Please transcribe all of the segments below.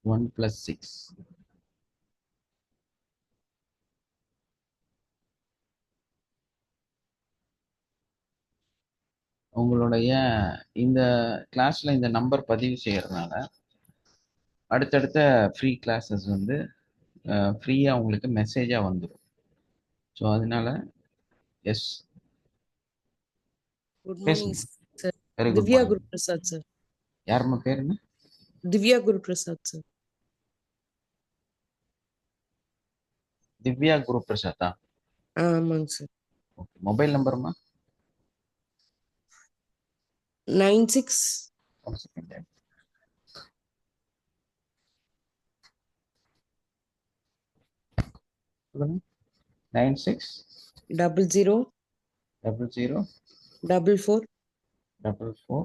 1 + 6. உங்களுடைய இந்த கிளாஸ்ல இந்த நம்பர் பதிவு செய்யறதுனால அடுத்தடுத்த ஃப்ரீ கிளாஸஸ் வந்து ஃப்ரீயாக உங்களுக்கு மெசேஜாக வந்துடும். ஸோ அதனால எஸ், குட் மார்னிங் பேசுங்க. Sir. Very good Divya morning. Guru Prasad sir. யாரும்மா பேருங்க? திவ்யா குரு பிரசாத் சார். திவ்யா குரு பிரசாத்தா? ஆமாங்க சார். ஓகே. மொபைல் நம்பருமா? 96 1 செகண்ட். 96 00 00 44 44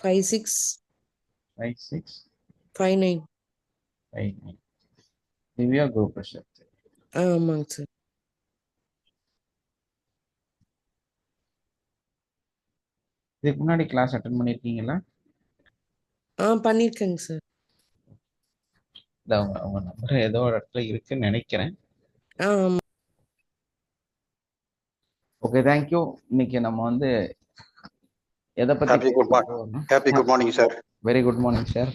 56 56 59. 59. திவ்யா குரு பிரசாத். ஆமாங்க சார். இதுக்கு முன்னாடி கிளாஸ் அட்டன் பண்ணியிருக்கீங்களா? பண்ணியிருக்கேங்க சார். இல்லை, அவங்க நம்பர் ஏதோ ஒரு இடத்துல இருக்குன்னு நினைக்கிறேன். ஆமாம். Okay, thank you. இன்னைக்கு நம்ம வந்து எதை பத்தி Happy good morning, sir. Very good morning sir.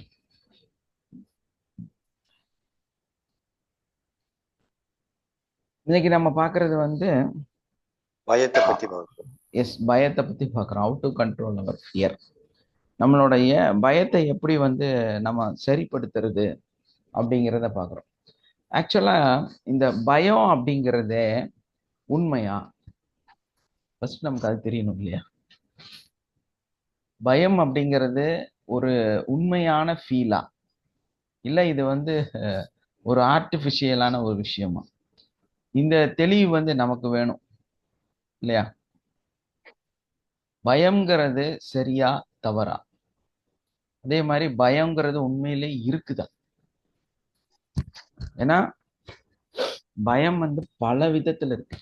இன்னைக்கு நம்ம பார்க்கறது வந்து பயத்தை பத்தி பார்க்கிறோம். எஸ், பயத்தை பத்தி பார்க்குறோம். How to control our fear. நம்மளுடைய பயத்தை எப்படி வந்து நம்ம சரிப்படுத்துறது அப்படிங்கிறத பார்க்குறோம். ஆக்சுவலா இந்த பயம் அப்படிங்கிறதே உண்மையா? ஃபர்ஸ்ட் நமக்கு அது தெரியணும் இல்லையா? பயம் அப்படிங்கிறது ஒரு உண்மையான ஃபீலா, இல்லை இது வந்து ஒரு ஆர்டிஃபிஷியலான ஒரு விஷயமா? இந்த தெளிவு வந்து நமக்கு வேணும் இல்லையா? பயம்ங்கிறது சரியா தவறா? அதே மாதிரி பயம்ங்கிறது உண்மையிலே இருக்குதா? ஏன்னா பயம் வந்து பல விதத்துல இருக்கு.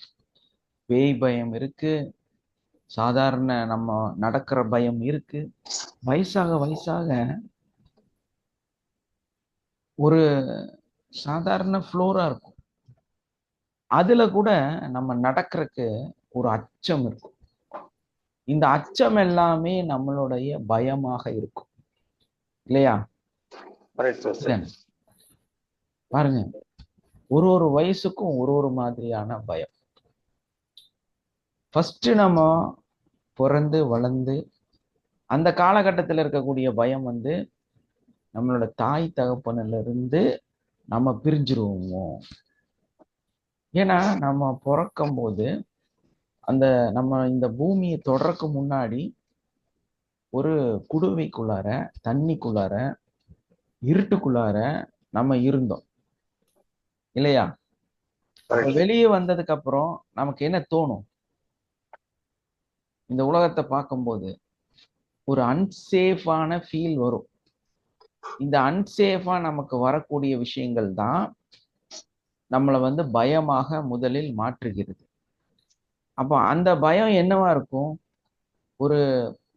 பேய் பயம் இருக்கு, சாதாரண நம்ம நடக்கிற பயம் இருக்கு. வயசாக வயசாக ஒரு சாதாரண ஃப்ளோரா இருக்கும், அதுல கூட நம்ம நடக்கிறதுக்கு ஒரு அச்சம் இருக்கும். இந்த அச்சம் எல்லாமே நம்மளுடைய பயமாக இருக்கும் இல்லையா? பாருங்க, ஒரு ஒரு வயசுக்கும் ஒரு ஒரு மாதிரியான பயம். ஃபர்ஸ்ட் நம்ம பிறந்து வளர்ந்து அந்த காலகட்டத்தில் இருக்கக்கூடிய பயம் வந்து நம்மளோட தாய் தகப்பனில இருந்து நம்ம பிரிஞ்சிருவோமோ. ஏன்னா நம்ம பிறக்கும் போது அந்த நம்ம இந்த பூமியை தொடறக்கு முன்னாடி ஒரு குடுவைக்குள்ளார, தண்ணிக்குள்ளார, இருட்டுக்குள்ளார நம்ம இருந்தோம் இல்லையா? வெளியே வந்ததுக்கு அப்புறம் நமக்கு என்ன தோணும்? இந்த உலகத்தை பார்க்கும்போது ஒரு அன்சேஃபான ஃபீல் வரும். இந்த அன்சேஃபா நமக்கு வரக்கூடிய விஷயங்கள் தான் நம்மளை வந்து பயமாக முதலில் மாற்றுகிறது. அப்போ அந்த பயம் என்னவா இருக்கும்? ஒரு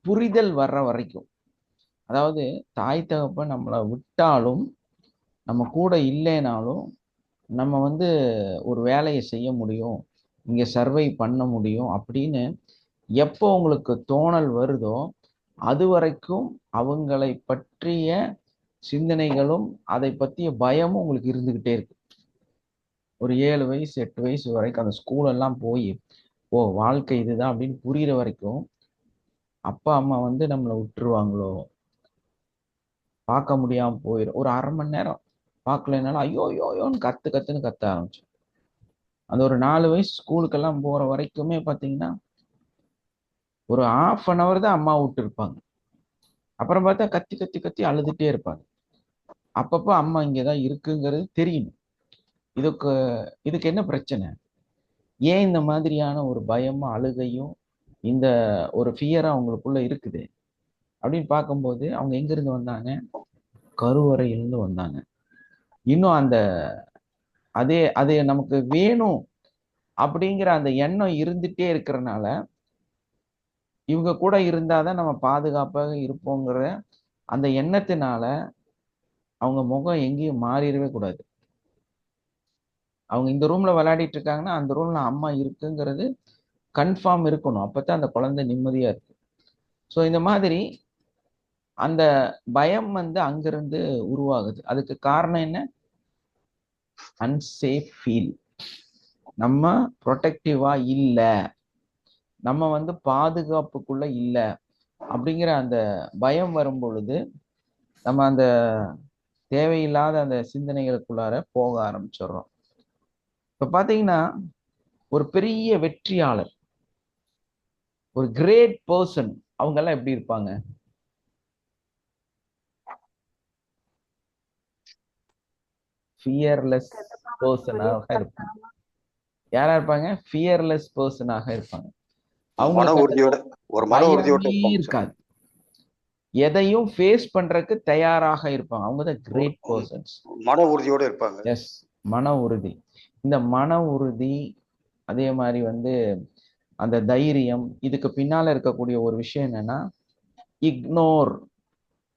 புரிதல் வர்ற வரைக்கும். அதாவது தாய் தகப்பன் நம்மளை விட்டாலும், நம்ம கூட இல்லைனாலும் நம்ம வந்து ஒரு வேலையை செய்ய முடியும், இங்க சர்வை பண்ண முடியும் அப்படின்னு எப்போ உங்களுக்கு தோணல் வருதோ அது வரைக்கும் அவங்களை பற்றிய சிந்தனைகளும் அதை பற்றிய பயமும் உங்களுக்கு இருந்துகிட்டே இருக்கு. ஒரு 7 வயசு 8 வயசு வரைக்கும் அந்த ஸ்கூல் எல்லாம் போய் ஓ வாழ்க்கை இதுதான் அப்படின்னு புரியுற வரைக்கும் அப்பா அம்மா வந்து நம்மளை விட்டுருவாங்களோ, பார்க்க முடியாம போயிடும். ஒரு அரை மணி நேரம் பார்க்கலனாலும் ஐயோ ஐயோன்னு கத்துன்னு கத்த ஆரம்பிச்சு. அந்த ஒரு 4 வயசு ஸ்கூலுக்கெல்லாம் போற வரைக்குமே பார்த்தீங்கன்னா ஒரு 1/2 hour தான் அம்மா விட்டு இருப்பாங்க. அப்புறம் பார்த்தா கத்தி கத்தி கத்தி அழுதுட்டே இருப்பாங்க. அப்பப்போ அம்மா இங்கதான் இருக்குங்கிறது தெரியும். இதுக்கு என்ன பிரச்சனை? ஏன் இந்த மாதிரியான ஒரு பயமும் அழுகையும் இந்த ஒரு ஃபியரா அவங்களுக்குள்ள இருக்குது அப்படின்னு பார்க்கும்போது அவங்க எங்க இருந்து வந்தாங்க? கருவறையிலிருந்து வந்தாங்க. இன்னும் அந்த அது நமக்கு வேணும் அப்படிங்கிற அந்த எண்ணம் இருந்துட்டே இருக்கிறனால இவங்க கூட இருந்தாதான் நம்ம பாதுகாப்பாக இருப்போங்கிற அந்த எண்ணத்தினால அவங்க முகம் எங்கேயும் மாறிடவே கூடாது. அவங்க இந்த ரூம்ல விளையாடிட்டு இருக்காங்கன்னா அந்த ரூம்ல அம்மா இருக்குங்கிறது கன்ஃபார்ம் இருக்கணும். அப்பதான் அந்த குழந்தை நிம்மதியா இருக்கு. ஸோ இந்த மாதிரி அந்த பயம் வந்து அங்கிருந்து உருவாகுது. அதுக்கு காரணம் என்ன? Unsafe feel. நம்ம ப்ரொடெக்டிவா இல்ல, நம்ம வந்து பாதுகாப்புக்குள்ள இல்ல அப்படிங்கிற அந்த பயம் வரும் பொழுது நம்ம அந்த தேவையில்லாத அந்த சிந்தனைகளுக்குள்ளார போக ஆரம்பிச்சிடுறோம். இப்ப பாத்தீங்கன்னா ஒரு பெரிய வெற்றியாளர், ஒரு கிரேட் பர்சன், அவங்க எல்லாம் எப்படி இருப்பாங்க? ஃபியர்லெஸ் பர்சனாக இருப்பாங்க. யாரா இருப்பாங்க? ஃபியர்லெஸ் பர்சனாக இருப்பாங்க. மன உறுதியோட ஒரு மன உறுதியோட பயமே இருப்பாங்க சார். இருக்காது. எதையும் ஃபேஸ் பண்றதுக்கு தயாராக இருப்பாங்க. அவங்க தான் கிரேட் பர்சன்ஸ். மன உறுதியோட இருப்பாங்க. எஸ், மன உறுதி. இந்த மன உறுதி, அதே மாதிரி வந்து அந்த தைரியம், இதுக்கு பின்னால இருக்கக்கூடிய ஒரு விஷயம் என்னன்னா, இக்னோர்,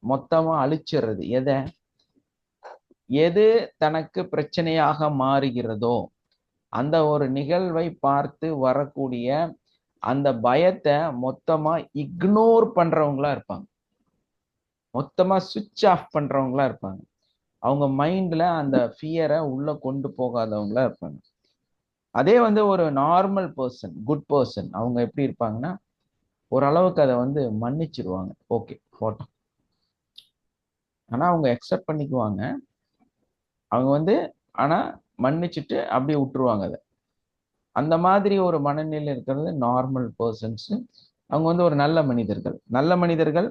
மொத்தமா அழிச்சிடுறது. எது தனக்கு பிரச்சனையாக மாறுகிறதோ அந்த ஒரு நிகழ்வை பார்த்து வரக்கூடிய அந்த பயத்தை மொத்தமா இக்னோர் பண்றவங்களா இருப்பாங்க. மொத்தமா சுவிட்ச் ஆஃப் பண்றவங்களா இருப்பாங்க. அவங்க மைண்ட்ல அந்த ஃபியரை உள்ள கொண்டு போகாதவங்களா இருப்பாங்க. அதே வந்து ஒரு நார்மல் பர்சன், குட் பர்சன், அவங்க எப்படி இருப்பாங்கன்னா ஓரளவுக்கு அதை வந்து மன்னிச்சிருவாங்க. ஓகே போட்டோம், ஆனா அவங்க அக்செப்ட் பண்ணிக்குவாங்க. அவங்க வந்து ஆனா மன்னிச்சுட்டு அப்படியே விட்டுருவாங்க அதை. அந்த மாதிரி ஒரு மனநிலை இருக்கிறது நார்மல் பர்சன்ஸ். அவங்க வந்து ஒரு நல்ல மனிதர்கள். நல்ல மனிதர்கள்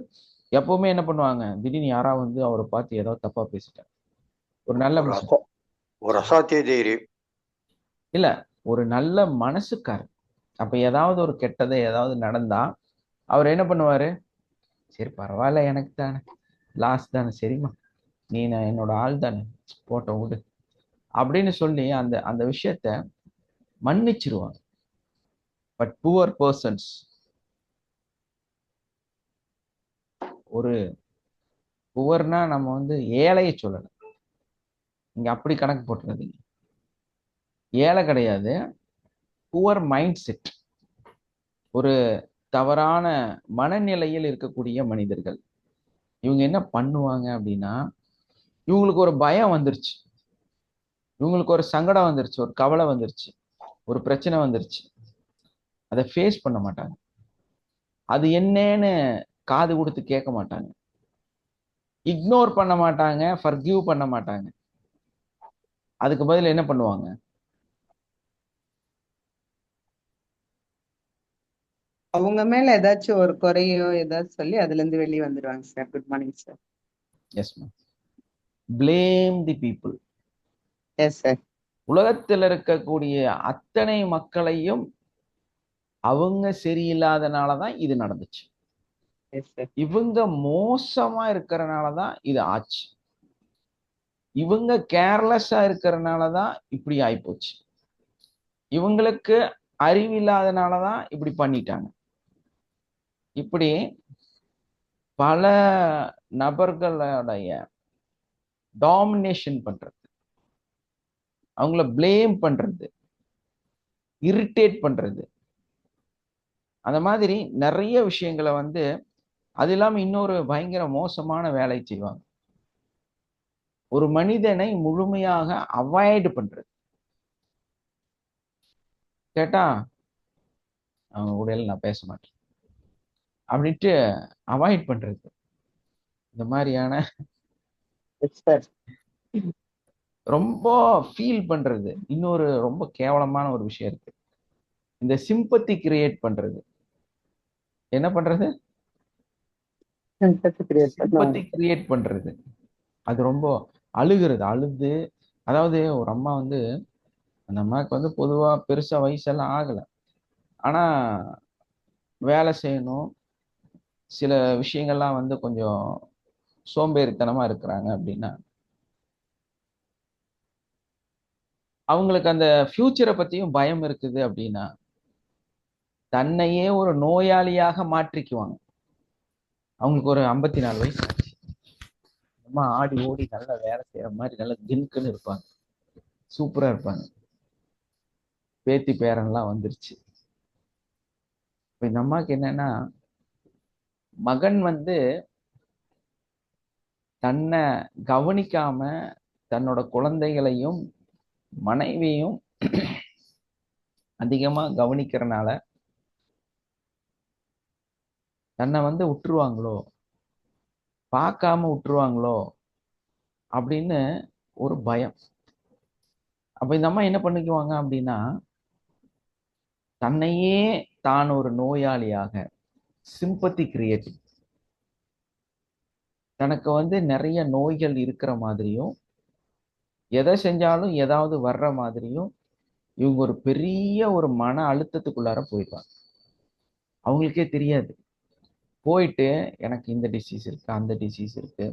எப்பவுமே என்ன பண்ணுவாங்க, திடீர்னு யாராவது வந்து அவரை பார்த்து ஏதோ தப்பா பேசிட்டாங்க, ஒரு நல்ல மனுஷன், ஒரு அசாத்திய தைரியம் இல்ல ஒரு நல்ல மனசுக்காரர். அப்ப ஏதாவது ஒரு கெட்டதை ஏதாவது நடந்தா அவர் என்ன பண்ணுவாரு, சரி பரவாயில்ல, எனக்கு தானே, லாஸ்ட் தானே, சரிம்மா நீ என்னோட ஆள் தானே, போட்டோம் விடு அப்படின்னு சொல்லி அந்த அந்த விஷயத்த மன்னிச்சிருவாங்க. பட் புவர் பர்சன்ஸ், ஒரு புவர்னா நம்ம வந்து ஏழையை சொல்லலாம், இங்க அப்படி கணக்கு போட்டுறதுங்க. ஏழை கிடையாது, புவர் மைண்ட் செட், ஒரு தவறான மனநிலையில் இருக்கக்கூடிய மனிதர்கள். இவங்க என்ன பண்ணுவாங்க அப்படின்னா, இவங்களுக்கு ஒரு பயம் வந்துருச்சு, இவங்களுக்கு ஒரு சங்கடம் வந்துருச்சு, ஒரு கவலை வந்துருச்சு, ஒரு பிரச்சனை வந்துருச்சு, அதை ஃபேஸ் பண்ண மாட்டாங்க. அது என்னன்னு காது கொடுத்து கேட்க மாட்டாங்க, இக்னோர் பண்ண மாட்டாங்க, ஃபர்கிவ் பண்ண மாட்டாங்க. அதுக்கு பதில் என்ன பண்ணுவாங்க, அவங்க மேல ஏதாச்சும் ஒரு குறையோ ஏதாச்சும் சொல்லி அதுல இருந்து வெளியே வந்துடுவாங்க sir. Good morning sir. Yes ma'am, blame the people. Yes sir. உலகத்தில் இருக்கக்கூடிய அத்தனை மக்களையும் அவங்க சரியில்லாதனாலதான் இது நடந்துச்சு, எஸ் சார். இவங்க மோசமா இருக்கிறனாலதான் இது ஆச்சு, இவங்க கேர்லெஸ்ஸா இருக்கிறனாலதான் இப்படி ஆயிப்போச்சு, இவங்களுக்கு அறிவில்லாதனாலதான் இப்படி பண்ணிட்டாங்க. இப்படி பல நபர்களுடைய டாமினேஷன் பண்றது, அவங்கள பிளேம் பண்றது, இரிட்டேட் பண்றது, அந்த மாதிரி நிறைய விஷயங்களை வந்து, அது இல்லாம இன்னொரு பயங்கர மோசமான வேலை செய்வாங்க, ஒரு மனிதனை முழுமையாக அவாய்டு பண்றது. கேட்டா அவங்க கூட நான் பேச மாட்டேன் அப்படின்ட்டு அவாய்ட் பண்றது. இந்த மாதிரியான எஸ் சார். ரொம்ப ஃபீல் பண்றது. இன்னொரு ரொம்ப கேவலமான ஒரு விஷயம் இருக்கு, இந்த சிம்பத்தி கிரியேட் பண்றது. என்ன பண்றது? சிம்பத்தி கிரியேட் பண்றது. அது ரொம்ப அழுகிறது, அழுது. அதாவது ஒரு அம்மா வந்து, அந்த அம்மாவுக்கு வந்து பொதுவா பெருசா வயசெல்லாம் ஆகல, ஆனா வேலை செய்யணும், சில விஷயங்கள்லாம் வந்து கொஞ்சம் சோம்பேறித்தனமா இருக்கிறாங்க அப்படின்னா, அவங்களுக்கு அந்த ஃபியூச்சரை பத்தியும் பயம் இருக்குது அப்படின்னா தன்னையே ஒரு நோயாளியாக மாற்றிக்குவாங்க. அவங்களுக்கு ஒரு 54 வயசு ஆச்சு, அம்மா ஆடி ஓடி நல்லா வேலை செய்யற மாதிரி நல்லா ஜின்க்குன்னு இருப்பாங்க, சூப்பரா இருப்பாங்க. பேத்தி பேரன்லாம் வந்துருச்சு. இப்ப இந்த அம்மாவுக்கு என்னன்னா, மகன் வந்து தன்னை கவனிக்காம தன்னோட குழந்தைகளையும் மனைவியையும் அதிகமா கவனிக்கிறனால தன்னை வந்து விட்டுருவாங்களோ, பார்க்காம விட்டுருவாங்களோ அப்படின்னு ஒரு பயம். அப்ப இந்த அம்மா என்ன பண்ணிக்குவாங்க அப்படின்னா, தன்னையே தான் ஒரு நோயாளியாக சிம்பத்தி கிரியேட், தனக்கு வந்து நிறைய நோய்கள் இருக்கிற மாதிரியும் எதை செஞ்சாலும் ஏதாவது வர்ற மாதிரியும் இவங்க ஒரு பெரிய ஒரு மன அழுத்தத்துக்குள்ளார போயிடுவாங்க. அவங்களுக்கே தெரியாது. போயிட்டு எனக்கு இந்த டிசீஸ் இருக்கு, அந்த டிசீஸ் இருக்கு,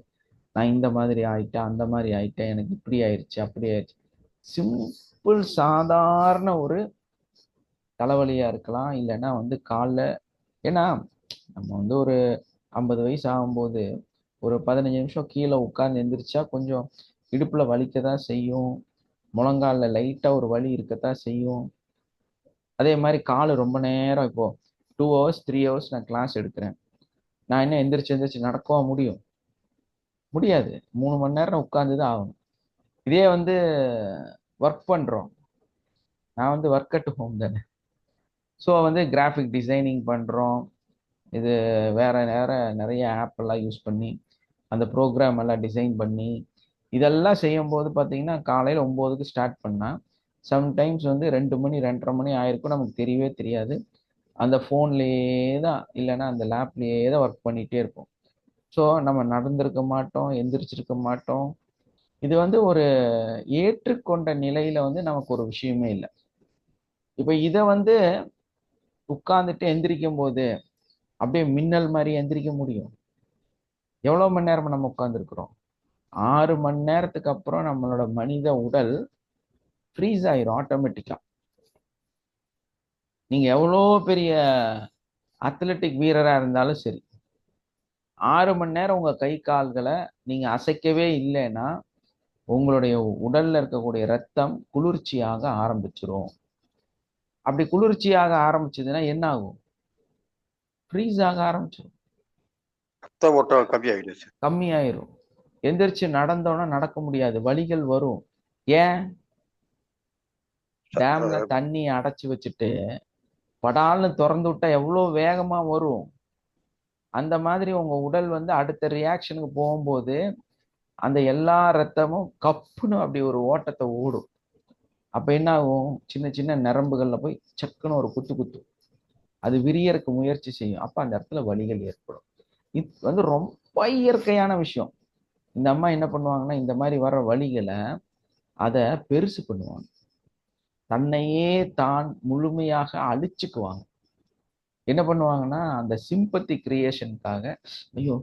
நான் இந்த மாதிரி ஆயிட்டேன், அந்த மாதிரி ஆயிட்டேன், எனக்கு இப்படி ஆயிடுச்சு, அப்படி ஆயிடுச்சு. சிம்பிள் சாதாரண ஒரு தலைவலியா இருக்கலாம், இல்லைன்னா வந்து காலில். ஏன்னா நம்ம வந்து ஒரு 50 வயசு ஆகும்போது ஒரு 15 நிமிஷம் கீழே உட்கார்ந்து எந்திரிச்சா கொஞ்சம் இடுப்புல வலிக்க தான் செய்யும், முழங்காலில் லைட்டா ஒரு வலி இருக்கத்தான் செய்யும். அதே மாதிரி கால் ரொம்ப நேரம், இப்போ 2 hours 3 hours நான் கிளாஸ் எடுக்கிறேன், நான் என்ன எந்திரிச்சு நடக்கவா முடியும்? முடியாது. 3 மணி நேரம் உட்கார்ந்து தான் ஆகணும். இதே வந்து ஒர்க் பண்றோம், நான் வந்து ஒர்க் அட் ஹோம் தானே, ஸோ வந்து கிராஃபிக் டிசைனிங் பண்றோம், இது வேற வேற நிறைய ஆப் எல்லாம் யூஸ் பண்ணி அந்த ப்ரோக்ராம் எல்லாம் டிசைன் பண்ணி இதெல்லாம் செய்யும் போது பார்த்தீங்கன்னா காலையில் 9க்கு ஸ்டார்ட் பண்ணால் சம்டைம்ஸ் வந்து 2 மணி 2:30 மணி ஆயிருக்கும், நமக்கு தெரியவே தெரியாது. அந்த ஃபோன்லேயே தான் இல்லைன்னா அந்த லேப்லேயே தான் ஒர்க் பண்ணிகிட்டே இருப்போம். ஸோ நம்ம நடந்திருக்க மாட்டோம், எந்திரிச்சிருக்க மாட்டோம். இது வந்து ஒரு ஏற்றுக்கொண்ட நிலையில வந்து நமக்கு ஒரு விஷயமே இல்லை. இப்போ இதை வந்து உட்கார்ந்துட்டு எந்திரிக்கும் போது அப்படியே மின்னல் மாதிரி எந்திரிக்க முடியும்? எவ்வளோ மணி நேரம் நம்ம உட்கார்ந்துருக்குறோம்? 6 மணி நேரத்துக்கு அப்புறம் நம்மளோட மனித உடல் ஃப்ரீஸ் ஆயிரும் ஆட்டோமேட்டிக்கா. நீங்க எவ்வளோ பெரிய அத்லெட்டிக் வீரரா இருந்தாலும் சரி, 6 மணி நேரம் உங்க கை கால்களை நீங்க அசைக்கவே இல்லைன்னா உங்களுடைய உடல்ல இருக்கக்கூடிய ரத்தம் குளிர்ச்சியாக ஆரம்பிச்சிரும். அப்படி குளிர்ச்சியாக ஆரம்பிச்சதுன்னா என்ன ஆகும்? ஃப்ரீஸ் ஆக ஆரம்பிச்சிடும், ரத்த ஓட்டம் கம்மியாயிடுச்சு. கம்மியாயிரும். எந்திரிச்சு நடந்தோன்னா நடக்க முடியாது, வலிகள் வரும். ஏன்? டேம்ல தண்ணி அடைச்சு வச்சுட்டு படால்னு திறந்து விட்டா எவ்வளோ வேகமா வரும். அந்த மாதிரி உங்க உடல் வந்து அடுத்த ரியாக்ஷனுக்கு போகும்போது அந்த எல்லா ரத்தமும் கப்புன்னு அப்படி ஒரு ஓட்டத்தை ஓடும். அப்ப என்ன ஆகும்? சின்ன சின்ன நரம்புகள்ல போய் சக்குன்னு ஒரு குத்து குத்தும், அது விரியறக்கு முயற்சி செய்யும். அப்ப அந்த இடத்துல வலிகள் ஏற்படும். இது வந்து ரொம்ப இயற்கையான விஷயம். இந்த அம்மா என்ன பண்ணுவாங்கன்னா, இந்த மாதிரி வர்ற வலிகளை அதை பெருசு பண்ணுவாங்க, தன்னையே தான் முழுமையாக அழிச்சுக்குவாங்க. என்ன பண்ணுவாங்கன்னா, அந்த சிம்பத்தி கிரியேஷனுக்காக, ஐயோ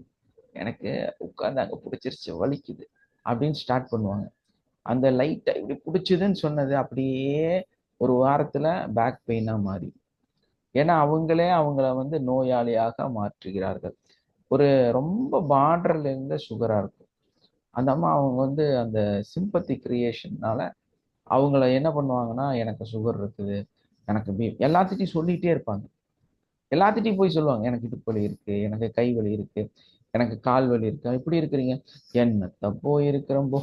எனக்கு உட்கார்ந்து அங்க பிடிச்சிருச்சு வலிக்குது அப்படின்னு ஸ்டார்ட் பண்ணுவாங்க. அந்த லைட்டை இப்படி பிடிச்சதுன்னு சொன்னது அப்படியே ஒரு வாரத்துல பேக் பெயினா மாறி, ஏன்னா அவங்களே அவங்கள வந்து நோயாளியாக மாற்றுகிறார்கள். ஒரு ரொம்ப பார்டர்ல இருந்த சுகரா இருக்கும். அந்த அம்மா அவங்க வந்து அந்த சிம்பத்தி கிரியேஷன்னால அவங்கள என்ன பண்ணுவாங்கன்னா, எனக்கு சுகர் இருக்குது, எனக்கு எல்லாத்திட்டையும் சொல்லிட்டே இருப்பாங்க. எல்லாத்திட்டையும் போய் சொல்லுவாங்க, எனக்கு இடுப்பு வலி இருக்கு, எனக்கு கை வலி இருக்கு, எனக்கு கால் வலி இருக்கு. இப்படி இருக்கிறீங்க, என்னத்த போய் இருக்கிறோம்போ,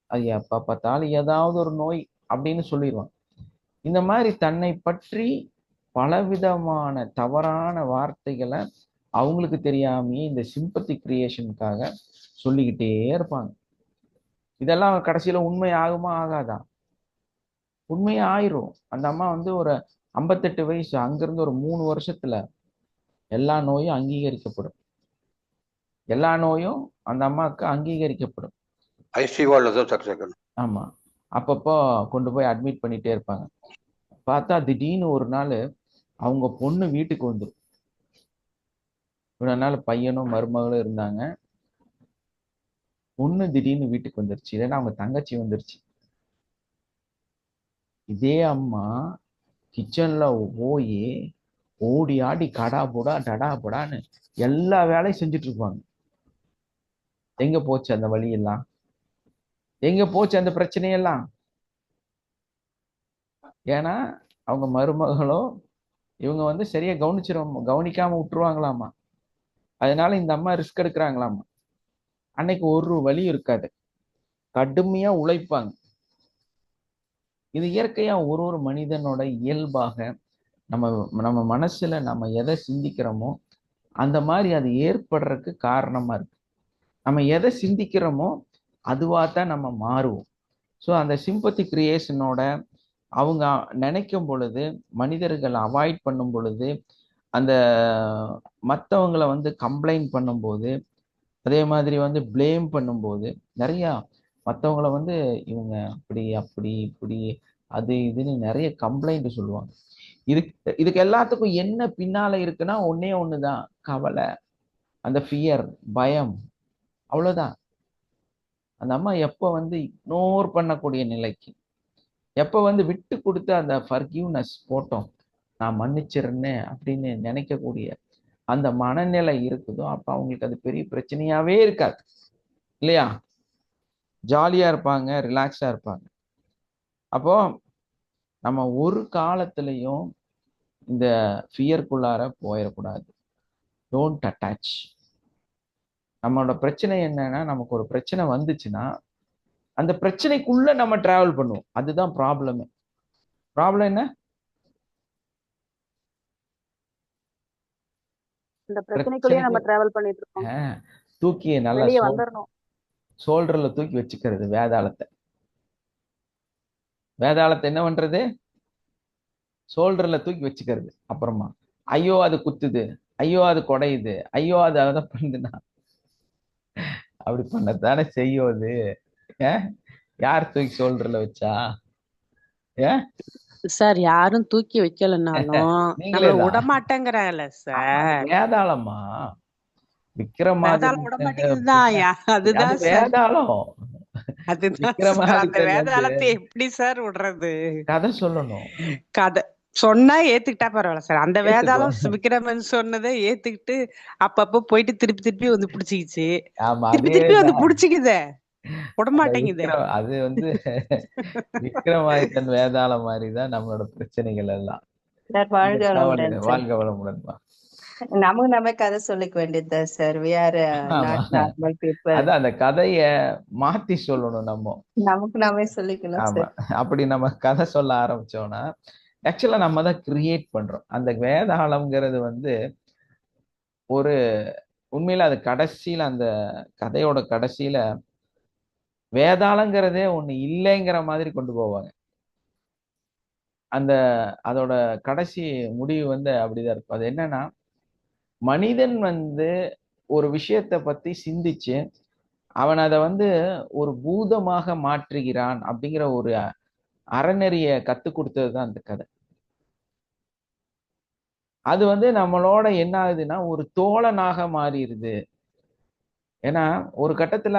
அது எப்ப பார்த்தாலும் ஏதாவது ஒரு நோய் அப்படின்னு சொல்லிடுவாங்க. இந்த மாதிரி தன்னை பற்றி பலவிதமான தவறான வார்த்தைகளை அவங்களுக்கு தெரியாமையே இந்த சிம்பத்தி கிரியேஷனுக்காக சொல்லிக்கிட்டே இருப்பாங்க. இதெல்லாம் கடைசியில உண்மை ஆகுமா ஆகாதா? உண்மையா ஆயிரும். அந்த அம்மா வந்து ஒரு 58 வயசு, அங்கிருந்து ஒரு 3 வருஷத்துல எல்லா நோயும் அங்கீகரிக்கப்படும். எல்லா நோயும் அந்த அம்மாவுக்கு அங்கீகரிக்கப்படும். ஐசியூல தான் சேர்க்கணும். ஆமா, அப்பப்போ கொண்டு போய் அட்மிட் பண்ணிட்டே இருப்பாங்க. பார்த்தா திடீர்னு ஒரு நாள் அவங்க பொண்ணு வீட்டுக்கு வந்துடும். இவ்வளவு நாள் பையனும் மருமகளும் இருந்தாங்க, பொண்ணு திடீர்னு வீட்டுக்கு வந்துருச்சு, இல்லைன்னா அவங்க தங்கச்சி வந்துருச்சு. இதே அம்மா கிச்சன்ல போய் ஓடி ஆடி கடா புடா டடா புடான்னு எல்லா வேலையும் செஞ்சுட்டு இருப்பாங்க. எங்க போச்சு அந்த வழி எல்லாம்? எங்க போச்சு அந்த பிரச்சனையெல்லாம்? ஏன்னா அவங்க மருமகளோ இவங்க வந்து சரியா கவனிக்காம விட்டுருவாங்களாமா. அதனால இந்த அம்மா ரிஸ்க் எடுக்கிறாங்களாமா. அன்னைக்கு ஒரு வழி இருக்காது, கடுமையா உழைப்பாங்க. இது இயற்கையா ஒரு ஒரு மனிதனோட இயல்பாக நம்ம நம்ம மனசுல நம்ம எதை சிந்திக்கிறோமோ அந்த மாதிரி அது ஏற்படுறதுக்கு காரணமா இருக்கு. நம்ம எதை சிந்திக்கிறோமோ அதுவா தான் நம்ம மாறுவோம். ஸோ அந்த சிம்பத்தி கிரியேஷனோட அவங்க நினைக்கும் பொழுது, மனிதர்கள் அவாய்ட் பண்ணும் பொழுது, அந்த மற்றவங்களை வந்து கம்ப்ளைண்ட் பண்ணும்போது, அதே மாதிரி வந்து பிளேம் பண்ணும்போது, நிறையா மற்றவங்கள வந்து இவங்க அப்படி அப்படி இப்படி அது இதுன்னு நிறைய கம்ப்ளைண்ட் சொல்லுவாங்க. இதுக்கு எல்லாத்துக்கும் என்ன பின்னால இருக்குன்னா ஒன்னே ஒண்ணுதான், கவலை, அந்த ஃபியர், பயம், அவ்வளவுதான். அந்த அம்மா எப்ப வந்து இக்னோர் பண்ணக்கூடிய நிலைக்கு, எப்ப வந்து விட்டு கொடுத்து அந்த ஃபர்கிவ்னஸ் போட்டோம், நான் மன்னிச்சிருந்தேன் அப்படின்னு நினைக்கக்கூடிய அந்த மனநிலை இருக்குதோ அப்ப அவங்களுக்கு அது பெரிய பிரச்சனையாவே இருக்காது, இல்லையா? ஜாலியா இருப்பாங்க, ரிலாக்ஸா இருப்பாங்க. அப்போ நம்ம ஒரு காலத்திலையும் இந்த ஃபியர்க்குள்ளார போயிடக்கூடாது. Don't attach. நம்மளோட பிரச்சனை என்னன்னா, நமக்கு ஒரு பிரச்சனை வந்துச்சுன்னா அந்த பிரச்சனைக்குள்ள நம்ம டிராவல் பண்ணுவோம். அதுதான் ப்ராப்ளமே. ப்ராப்ளம் என்ன? இந்த பிரச்சனைக்குள்ளேயே நம்ம டிராவல் பண்ணிட்டு இருக்கோம். தூக்கி நல்லா வெளியே வந்துடணும். ஷோல்டர்ல தூக்கி வச்சுக்கிறது வேதாளத்தை. வேதாளத்தை என்ன பண்றது? ஷோல்டர்ல தூக்கி வச்சுக்கிறது. அப்புறமா ஐயோ அது குத்துது, ஐயோ அது குடையுது, ஐயோ அது அதை பண்ணுதுன்னா அப்படி பண்ணத்தானே செய்யும் அது. யார் தூக்கி ஷோல்டர்ல வச்சா? சார் யாரும் தூக்கி வைக்கலனாலும் நம்மள நீங்களே விடமாட்டேங்கிறாங்கல்ல சார். வேதாளமா வேதாளம் விடமாட்டேங்குதுதான். அதுதான் சார். வேதாளம் அதுதான் சார். அந்த வேதாளத்தை எப்படி சார் விடுறது? கதை சொல்லணும். கதை சொன்னா ஏத்துக்கிட்டா பரவாயில்ல சார். அந்த வேதாளம் விக்ரமன் சொன்னதை ஏத்துக்கிட்டு அப்பப்ப போயிட்டு திருப்பி திருப்பி வந்து பிடிச்சிக்கிச்சு. திருப்பி திருப்பி வந்து பிடிச்சிக்குதே, விடமாட்டேங்குது. அது வந்து விக்ரமாதித்தன் வேதாளம் மாதிரிதான் நம்மளோட பிரச்சனைகள் எல்லாம். வாழ்க வளமுடன்மா. நமக்கு நம்ம கதை சொல்லிக்க வேண்டியது sir. we are not normal people. அதான் அந்த கதைய மாத்தி சொல்லணும். நமக்கு நாமே சொல்லிக்கணும். ஆமா, அப்படி நம்ம கதை சொல்ல ஆரம்பிச்சோம்னா ஆக்சுவலா நம்ம தான் கிரியேட் பண்றோம். அந்த வேதாளம்ங்கிறது வந்து ஒரு உண்மையில அது கடைசியில அந்த கதையோட கடைசியில வேதாளங்கிறதே ஒண்ணு இல்லைங்கிற மாதிரி கொண்டு போவாங்க. அதோட கடைசி முடிவு வந்து அப்படிதான் இருக்கும். அது என்னன்னா, மனிதன் வந்து ஒரு விஷயத்தை பத்தி சிந்திச்சு அவன் அதை வந்து ஒரு பூதமாக மாற்றுகிறான் அப்படிங்கிற ஒரு அறநெறிய கத்து கொடுத்ததுதான் அந்த கதை. அது வந்து நம்மளோட என்ன ஆகுதுன்னா ஒரு தோழனாக மாறிடுது. ஏன்னா ஒரு கட்டத்துல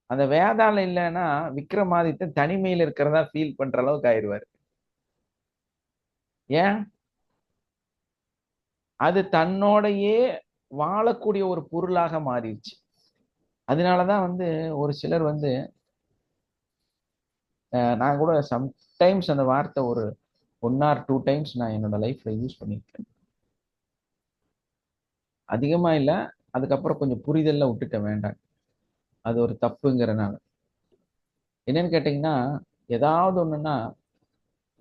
அந்த வேதாளம் இல்லைன்னா விக்ரமாதித்தன் தனிமையில் இருக்கிறதா ஃபீல் பண்ற அளவுக்கு ஆயிடுவாரு. ஏன்? அது தன்னோடையே வாழக்கூடிய ஒரு பொருளாக மாறிடுச்சு. அதனாலதான் வந்து ஒரு சிலர் வந்து நான் கூட சம்டைம்ஸ் அந்த வார்த்தை ஒரு 1 or 2 times நான் என்னோட லைஃப்ல யூஸ் பண்ணிருக்கேன். அதிகமா இல்ல, அதுக்கப்புறம் கொஞ்சம் புரிதல்ல விட்டுட்டேன், வேண்டாம் அது ஒரு தப்புங்கிறனால. என்னன்னு கேட்டீங்கன்னா, ஏதாவது ஒண்ணுன்னா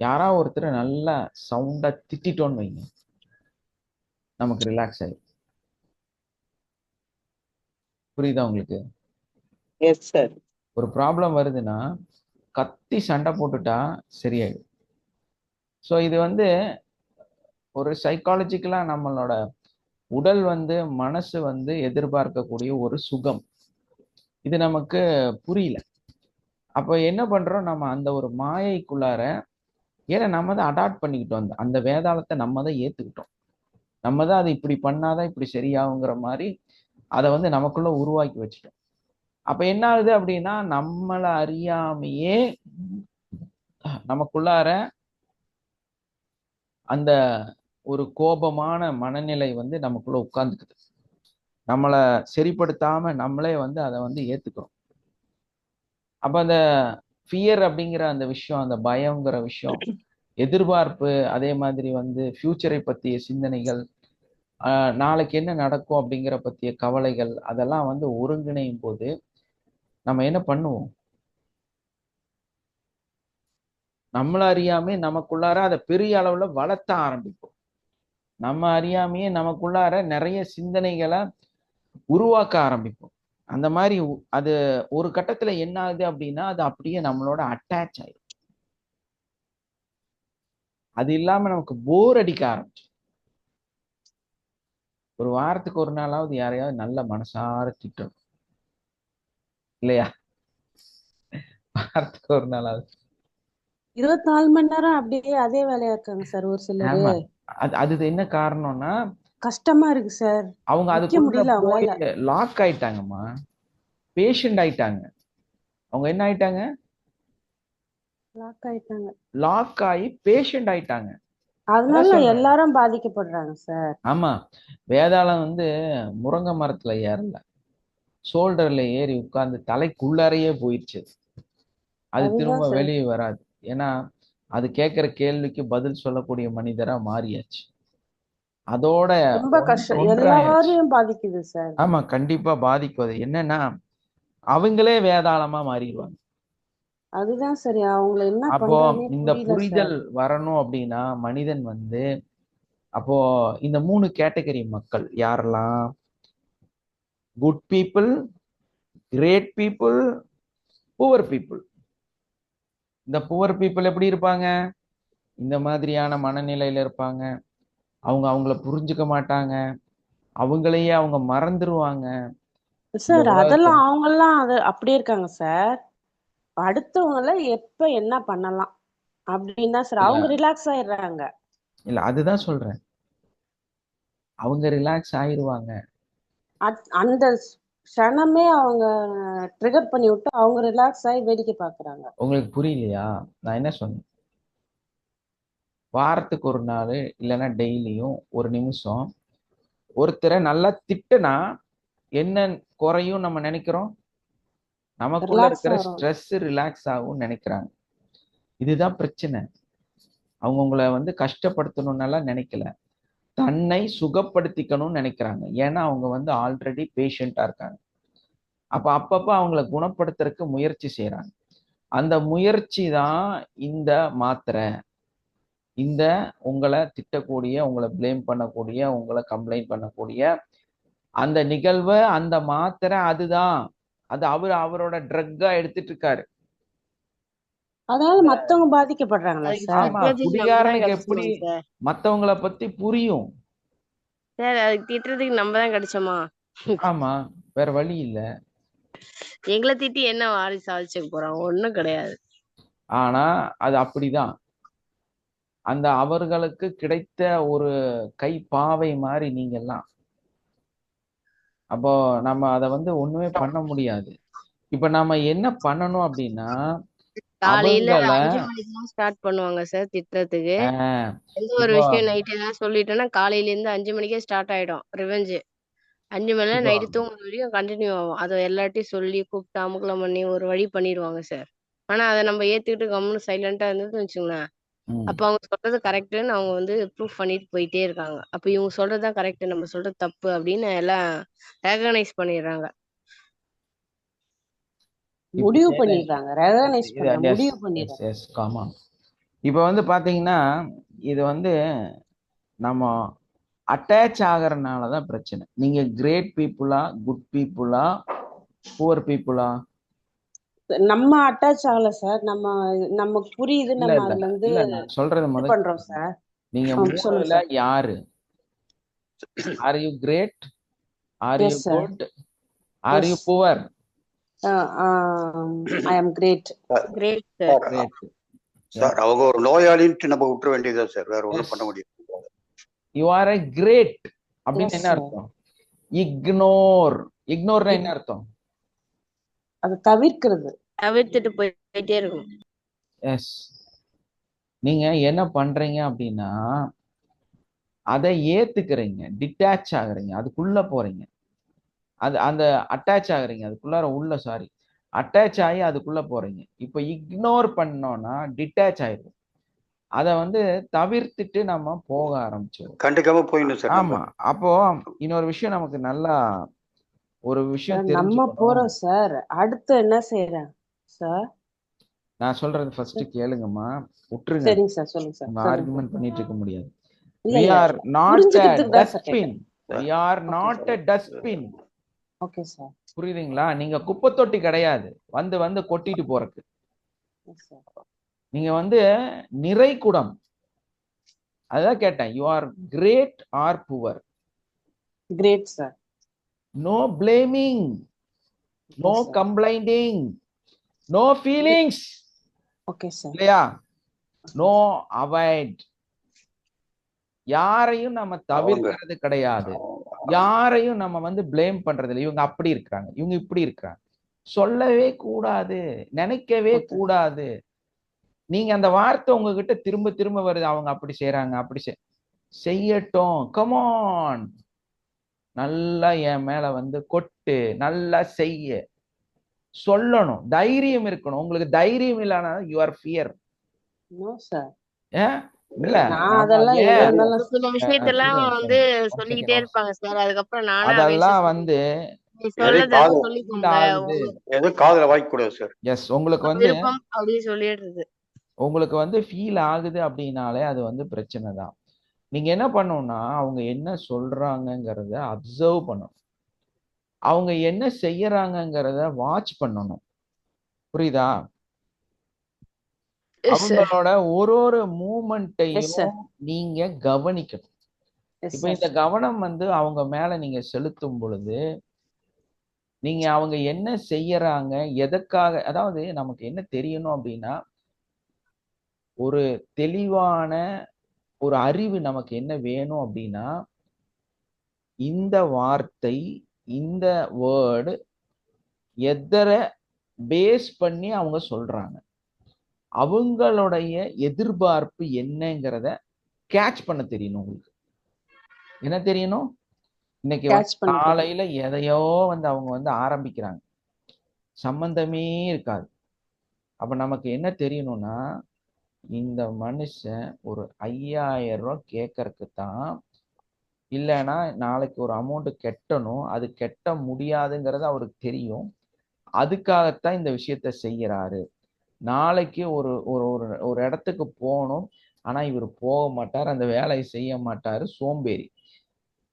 யாராவது ஒருத்தர் நல்லா சவுண்டா திட்டோன்னு வைங்க, நமக்கு ரிலாக்ஸ் ஆயிடும். புரியுதா உங்களுக்கு? Yes sir. ஒரு ப்ராப்ளம் வருதுன்னா கத்தி சண்டை போட்டுட்டா சரியாயிடும். ஸோ இது வந்து ஒரு சைக்காலஜிக்கலா நம்மளோட உடல் வந்து மனசு வந்து எதிர்பார்க்கக்கூடிய ஒரு சுகம். இது நமக்கு புரியல. அப்போ என்ன பண்றோம், நம்ம அந்த ஒரு மாயைக்குள்ளார, ஏன்னா நம்ம தான் அடாப்ட் பண்ணிக்கிட்டோம், அந்த வேதாளத்தை நம்ம தான் ஏத்துக்கிட்டோம். நம்ம தான் அது இப்படி பண்ணாதான் இப்படி சரியாகுங்கிற மாதிரி அதை வந்து நமக்குள்ள உருவாக்கி வச்சுட்டோம். அப்ப என்ன ஆகுது அப்படின்னா, நம்மளை அறியாமையே நமக்குள்ளார அந்த ஒரு கோபமான மனநிலை வந்து நமக்குள்ள உட்கார்ந்துக்குது. நம்மளை சரிப்படுத்தாம நம்மளே வந்து அதை வந்து ஏத்துக்கிறோம். அப்ப அந்த ஃபியர் அப்படிங்கிற அந்த விஷயம், அந்த பயங்கிற விஷயம், எதிர்பார்ப்பு, அதே மாதிரி வந்து ஃபியூச்சரை பற்றிய சிந்தனைகள், நாளைக்கு என்ன நடக்கும் அப்படிங்கிற பற்றிய கவலைகள், அதெல்லாம் வந்து ஒருங்கிணையும் போது நம்ம என்ன பண்ணுவோம்? நம்மள அறியாமே நமக்குள்ளார அதை பெரிய அளவுல வளர்த்த ஆரம்பிப்போம். நம்ம அறியாமையே நமக்குள்ளார நிறைய சிந்தனைகளை உருவாக்க ஆரம்பிப்போம். அந்த மாதிரி அது ஒரு கட்டத்துல என்ன ஆகுது அப்படின்னா அது அப்படியே நம்மளோட அட்டாச் ஆயிடும். அது இல்லாம நமக்கு போர் அடிக்க ஆரம்பிச்சு. ஒரு வாரத்துக்கு ஒரு நாளாவது யாரையாவது நல்ல மனசார திட்டணும் இல்லையா? வாரத்துக்கு ஒரு நாளாவது 24 மணி நேரம் அப்படியே அதே வேலையா இருக்காங்க சார் ஒரு சிலரு. ஆமா. அது என்ன காரணம்னா கஷ்டமா இருக்கு சார். அவங்க நிக்க அதுக்குள்ள முடியல போய் அவங்களால. லாக் ஆயிட்டாங்கம்மா, பேஷண்ட் ஆயிட்டாங்க. அவங்க என்ன ஆயிட்டாங்க? லாக் ஆயிட்டாங்க. லாக் ஆகி பேஷண்ட் ஆயிட்டாங்க. அதனால சொல்றேன். எல்லாரும் பாதிக்கப்படுறாங்க சார். ஆமா, வேதாளம் வந்து முருங்கை மரத்துல ஏறல, ஷோல்டர்ல ஏறி உட்கார்ந்து தலைக்குள்ளாரையே போயிடுச்சு. அது அதுதான் திரும்ப சார். வெளியே வராது. ஏன்னா அது கேட்கிற கேள்விக்கு பதில் சொல்லக்கூடிய மனிதரா மாறியாச்சு. அதோட ரொம்ப கஷ்டம், ஒன்றாயாச்சு. எல்லாரையும் பாதிக்குது சார். ஆமா, கண்டிப்பா பாதிக்குது. என்னன்னா அவங்களே வேதாளமா மாறிடுவாங்க. அதுதான் சரி, அவங்கள என்ன அப்போ பண்றதுனே இந்த புரியல புரிதல் சார். வரணும் அப்படின்னா மனிதன் வந்து, அப்போ இந்த 3 கேட்டகரி மக்கள் யாரெல்லாம்? Good people, great people, poor people. இந்த புவர் பீப்புள் எப்படி இருப்பாங்க? இந்த மாதிரியான மனநிலையில இருப்பாங்க. அவங்க அவங்கள புரிஞ்சுக்க மாட்டாங்க, அவங்களையே அவங்க மறந்துருவாங்க. இந்த சார் உலகத்தை அதெல்லாம் அவங்கெல்லாம் அது அப்படியே இருக்காங்க சார். அடுத்தவங்கள எப்ப என்ன பண்ணலாம் அப்படின்னு தான் சார் இல்ல அவங்க ரிலாக்ஸ் ஆயிடுறாங்க. இல்ல அதுதான் சொல்றேன், அவங்க ரிலாக்ஸ் ஆயிருவாங்க. அந்த க்ஷணமே அவங்க ட்ரிகர் பண்ணி விட்டு அவங்க ரிலாக்ஸ் ஆகி வேடிக்கை பாக்குறாங்க. உங்களுக்கு புரியலையா நான் என்ன சொன்னேன்? வாரத்துக்கு ஒரு நாள் இல்லைன்னா டெய்லியும் ஒரு நிமிஷம் ஒருத்தரை நல்லா திட்டுனா என்ன குறையும் நம்ம நினைக்கிறோம்? நமக்குள்ள ரிலாக்ஸ் இருக்கிற ஆகும். ஸ்ட்ரெஸ் ரிலாக்ஸ் ஆகும்னு நினைக்கிறாங்க. இதுதான் பிரச்சனை. அவங்க உங்களை வந்து கஷ்டப்படுத்தணும்னாலாம் நினைக்கல, தன்னை சுகப்படுத்திக்கணும்னு நினைக்கிறாங்க. ஏன்னா அவங்க வந்து ஆல்ரெடி பேஷண்டா இருக்காங்க. அப்பப்ப அவங்கள குணப்படுத்துறதுக்கு முயற்சி செய்யறாங்க. அந்த முயற்சி தான் இந்த மாத்திரை. இந்த உங்களை திட்டக்கூடிய, உங்களை பிளேம் பண்ணக்கூடிய, உங்களை கம்ப்ளைண்ட் பண்ணக்கூடிய அந்த நிகழ்வு, அந்த மாத்திரை, அதுதான். அது அவரோட ட்ரக்கா எடுத்துட்டு இருக்காரு. அதனால மத்தவங்க பாதிக்கப்படுறாங்களா அதுக்கு சார்? ஆமா, திட்டுறதுக்கு நம்ம தான் குடிகாரனுக்கு எப்படி கிடைச்சோமா சார்? மத்தவங்கள பத்தி புரியும்? சார் அதுக்கு திட்டுறதுக்கு நம்ம தான் கிடைச்சோமா? ஆமா, வேற வழி இல்ல. எங்களை திட்டி என்ன வாரி சாதிச்சுக்க போறாங்க? ஒண்ணும் கிடையாது. ஆனா அது அப்படிதான். அந்த அவர்களுக்கு கிடைத்த ஒரு கை பாவை மாதிரி நீங்க எல்லாம். அப்போ நம்ம அதை வந்து ஒண்ணுமே பண்ண முடியாது. இப்ப நாம என்ன பண்ணணும் அப்படின்னா காலையில அவங்கள 5 மணிக்கு தான் ஸ்டார்ட் பண்ணுவாங்க சார் திட்டுறதுக்கு. எந்த ஒரு இப்போ விஷயம் நைட் ஏதாவது சொல்லிட்டோம்னா காலையில இருந்து 5 மணிக்கே ஸ்டார்ட் ஆயிடும் ரிவெஞ்சு. 5 மணில இப்போ நைட்டு தூங்குற வரையும் கண்டினியூ ஆகும். அதை எல்லாத்தையும் சொல்லி கூப்பிட்டு அமுக்கலம் பண்ணி ஒரு வழி பண்ணிடுவாங்க சார். ஆனா அதை நம்ம ஏத்துக்கிட்டு கம்முன்னு சைலண்டா இருந்ததுன்னு வச்சுங்களேன், அப்ப அவங்க சொல்றது கரெக்ட்னு அவங்க வந்து ப்ரூஃப் பண்ணிட்டு போயிட்டே இருக்காங்க. அப்ப இவங்க சொல்றதுதான் கரெக்ட், நம்ம சொல்றது தப்பு அப்படின்னு எல்லாம் ரெகனைஸ் பண்ணிடுறாங்க. முடிவு பண்ணிடுறாங்க. ரெகனைஸ் பண்ண முடிவு பண்ணிடுறாங்க. இப்ப வந்து பாத்தீங்கன்னா இது வந்து நம்ம அட்டாச் ஆகறதுனாலதான் பிரச்சனை. நீங்க கிரேட் பீப்புளா, குட் பீப்புளா, புவர் பீப்புளா? நம்ம அட்டாச் ஆகல சார். நமக்கு புரியுது, இல்ல நம்ம இல்ல அதுல இருந்து இல்ல நான் சொல்றது இது முதல்ல பண்றோம் சார். நீங்க சொல்லுங்க மூணுல சார். யாரு? Are you great, are you yes sir. Good, are you poor? I am great. Great sir. Great. Sir அவங்க ஒரு நோயாளின்ட்டு நம்ம விட்டுற வேண்டியதுதான் சார், வேற ஒண்ணும் பண்ண முடியாது. யூ ஆர் எ கிரேட் அப்படின்னு Yes, என்ன sir. அர்த்தம்? இக்னோர்னா என்ன அர்த்தம்? அது தவிர்க்கிறது. தவிர்த்துட்டு போயிட்டே இருக்கும். எஸ். நீங்க என்ன பண்றீங்க அப்படின்னா அதை ஏத்துக்கிறீங்க, டிட்டாச் ஆகுறீங்க, அதுக்குள்ள போறீங்க. அது அந்த அட்டாச் ஆகுறீங்க அதுக்குள்ளார உள்ள, சாரி, அட்டாச் ஆகி அதுக்குள்ள போறீங்க. இப்போ இக்னோர் பண்ணோம்னா டிட்டாச் ஆயிடும். அதை வந்து தவிர்த்துட்டு நம்ம போக ஆரம்பிச்சிடும். கண்டுக்காம போயிடணும் சார். ஆமா. அப்போ இன்னொரு விஷயம் நமக்கு நல்லா ஒரு விஷயம் நம்ம தெரிஞ்சுக்கணும். போறோம் சார், அடுத்து என்ன செய்யறேன் சார்? நான் சொல்றது ஃபர்ஸ்ட் கேளுங்கம்மா, விட்டுருங்க. சரிங்க சார், சொல்லுங்க சார், உங்க சொல்லுங்க ஆர்குமெண்ட் பண்ணிட்டு இருக்க முடியாது. இல்ல We இல்ல are not a புரிஞ்சுக்கிறதுக்கு தான் சார் dustbin. கேட்டேன். We are not a dustbin. Okay sir. புரியுதுங்களா? நீங்க குப்பை தொட்டி கிடையாது வந்து வந்து கொட்டிட்டு போறதுக்கு. நீங்க வந்து நிறை குடம். அதான் கேட்டேன். You are great or poor. Great sir. No blaming, no complaining, no feelings. Okay sir. இல்லையா? No avoid. யாரையும் நம்ம தவிர்க்கிறது கிடையாது. யாரையும் நம்ம வந்து பிளேம் பண்றது இல்லை. இவங்க அப்படி இருக்கிறாங்க, இவங்க இப்படி இருக்கிறாங்க, சொல்லவே கூடாது, நினைக்கவே கூடாது. நீங்க அந்த வார்த்தை உங்ககிட்ட திரும்ப திரும்ப வருது, அவங்க அப்படி செய்யறாங்க, அப்படி செய்யட்டும், கமான், நல்லா என் மேல வந்து கொட்டு, நல்லா செய்ய சொல்லணும். தைரியம் இருக்கணும். உங்களுக்கு தைரியம் இல்லைன்னா you are fear. No sir. இல்ல அதெல்லாம் சில விஷயத்தெல்லாம் வந்து சொல்லிக்கிட்டே இருப்பாங்க சார். அதுக்கப்புறம் நானே அதெல்லாம் வந்து காதுல வாய்க்க கூடாது சார். எஸ், உங்களுக்கு வந்து அப்படின்னு சொல்லிடுறது. உங்களுக்கு வந்து ஃபீல் ஆகுது அப்படின்னாலே அது வந்து பிரச்சனை தான். நீங்க என்ன பண்ணணும்னா அவங்க என்ன சொல்றாங்கங்கிறத அப்சர்வ் பண்ணணும். அவங்க என்ன செய்யறாங்கங்கிறத வாட்ச் பண்ணணும். புரியுதா? அவங்களோட ஒரு ஒரு மூமெண்ட்டையும் நீங்க கவனிக்கணும். இப்ப இந்த கவனம் வந்து அவங்க மேல நீங்க செலுத்தும் பொழுது நீங்க அவங்க என்ன செய்யறாங்க, எதற்காக, அதாவது நமக்கு என்ன தெரியணும் அப்படின்னா ஒரு தெளிவான ஒரு அறிவு நமக்கு என்ன வேணும் அப்படின்னா, இந்த வார்த்தை, இந்த வேர்டு எதரை பேஸ் பண்ணி அவங்க சொல்றாங்க, அவங்களுடைய எதிர்பார்ப்பு என்னங்கிறத கேட்ச் பண்ண தெரியணும். உங்களுக்கு என்ன தெரியணும்? இன்னைக்கு காலையில எதையோ வந்து அவங்க வந்து ஆரம்பிக்கிறாங்க, சம்பந்தமே இருக்காது. அப்ப நமக்கு என்ன தெரியணும்னா, இந்த மனுஷன் ஒரு 5000 ரூபாய் கேட்கறதுக்கு தான், இல்லைன்னா நாளைக்கு ஒரு அமௌண்ட் கட்டணும், அது கட்ட முடியாதுங்கிறது அவருக்கு தெரியும், அதுக்காகத்தான் இந்த விஷயத்த செய்யறாரு. நாளைக்கு ஒரு ஒரு ஒரு இடத்துக்கு போகணும், ஆனா இவர் போக மாட்டார், அந்த வேலையை செய்ய மாட்டாரு, சோம்பேறி.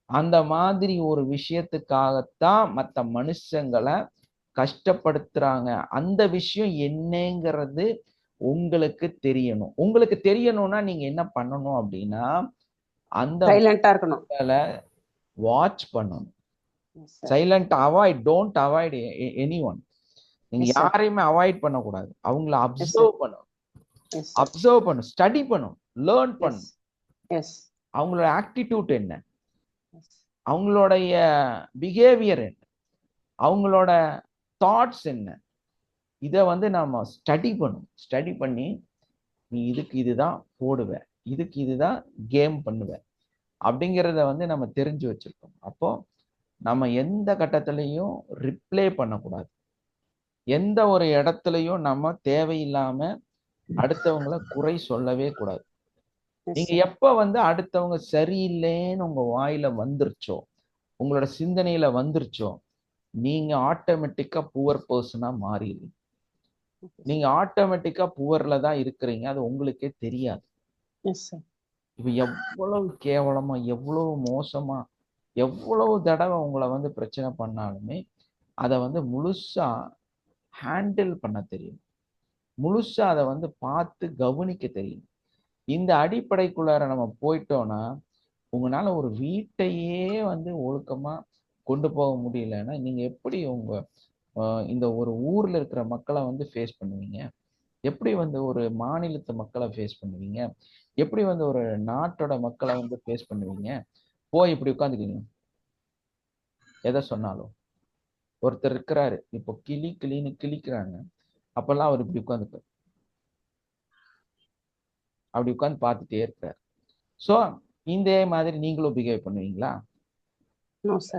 அந்த மாதிரி ஒரு விஷயத்துக்காகத்தான் மற்ற மனுஷங்களை கஷ்டப்படுத்துறாங்க. அந்த விஷயம் என்னங்கிறது உங்களுக்கு தெரியணும். உங்களுக்கு தெரியணும்னா நீங்க என்ன பண்ணணும் அப்படின்னா, அந்த சைலண்டா இருக்கணும், வாட்ச் பண்ணணும். Silent avoid, don't avoid anyone. நீங்க யாரையுமே அவாய்ட் பண்ணக்கூடாது. அவங்கள அப்சர்வ் பண்ணணும், அப்சர்வ் பண்ணணும், ஸ்டடி பண்ணணும், லேர்ன் பண்ணணும். அவங்களோட ஆட்டிடியூட் என்ன, அவங்களுடைய பிஹேவியர் என்ன, அவங்களோட தாட்ஸ் என்ன, இதை வந்து நம்ம ஸ்டடி பண்ணணும். ஸ்டடி பண்ணி நீ இதுக்கு இதுதான் போடுவேன், இதுக்கு இதுதான் கேம் பண்ணுவேன் அப்படிங்கிறத வந்து நம்ம தெரிஞ்சு வச்சிருக்கோம். அப்போ நம்ம எந்த கட்டத்திலையும் ரிப்ளே பண்ணக்கூடாது. எந்த ஒரு இடத்துலையும் நம்ம தேவையில்லாம அடுத்தவங்களை குறை சொல்லவே கூடாது. நீங்க எப்ப வந்து அடுத்தவங்க சரியில்லைன்னு உங்க வாயில வந்துருச்சோ, உங்களோட சிந்தனையில வந்துருச்சோ, நீங்க ஆட்டோமேட்டிக்கா புவர் பர்சனா மாறிடுவீங்க. நீங்க ஆட்டோமேட்டிக்கா புவர்ல தான் இருக்கிறீங்க, அது உங்களுக்கே தெரியாது. இப்ப எவ்வளவு கேவலமா, எவ்வளவு மோசமா, எவ்வளவு தடவை உங்களை வந்து பிரச்சனை பண்ணாலுமே அதை வந்து முழுசா ஹேண்டில் பண்ண தெரியும், முழுசா அதை வந்து பார்த்து கவனிக்க தெரியும். இந்த அடிப்படைக்குள்ளார நம்ம போயிட்டோம்னா உங்களால ஒரு வீட்டையே வந்து ஒழுக்கமா கொண்டு போக முடியலன்னா நீங்க எப்படி உங்க இந்த ஒரு ஊர்ல இருக்கிற மக்களை வந்து ஃபேஸ் பண்ணுவீங்க? எப்படி வந்து ஒரு மாநிலத்து மக்களை ஃபேஸ் பண்ணுவீங்க? எப்படி வந்து ஒரு நாட்டோட மக்களை வந்து ஃபேஸ் பண்ணுவீங்க? போய் இப்படி உட்காந்துக்கீங்க, எதை சொன்னாலும். ஒருத்தர் இருக்கிறாரு, இப்போ கிளின்னு கிளிக்கிறாங்க, அப்பெல்லாம் அவர் இப்படி உட்காந்துப்பார், அப்படி உட்காந்து பார்த்துட்டே இருக்கிறார். ஸோ இந்த மாதிரி நீங்களும் பிஹேவ் பண்ணுவீங்களா?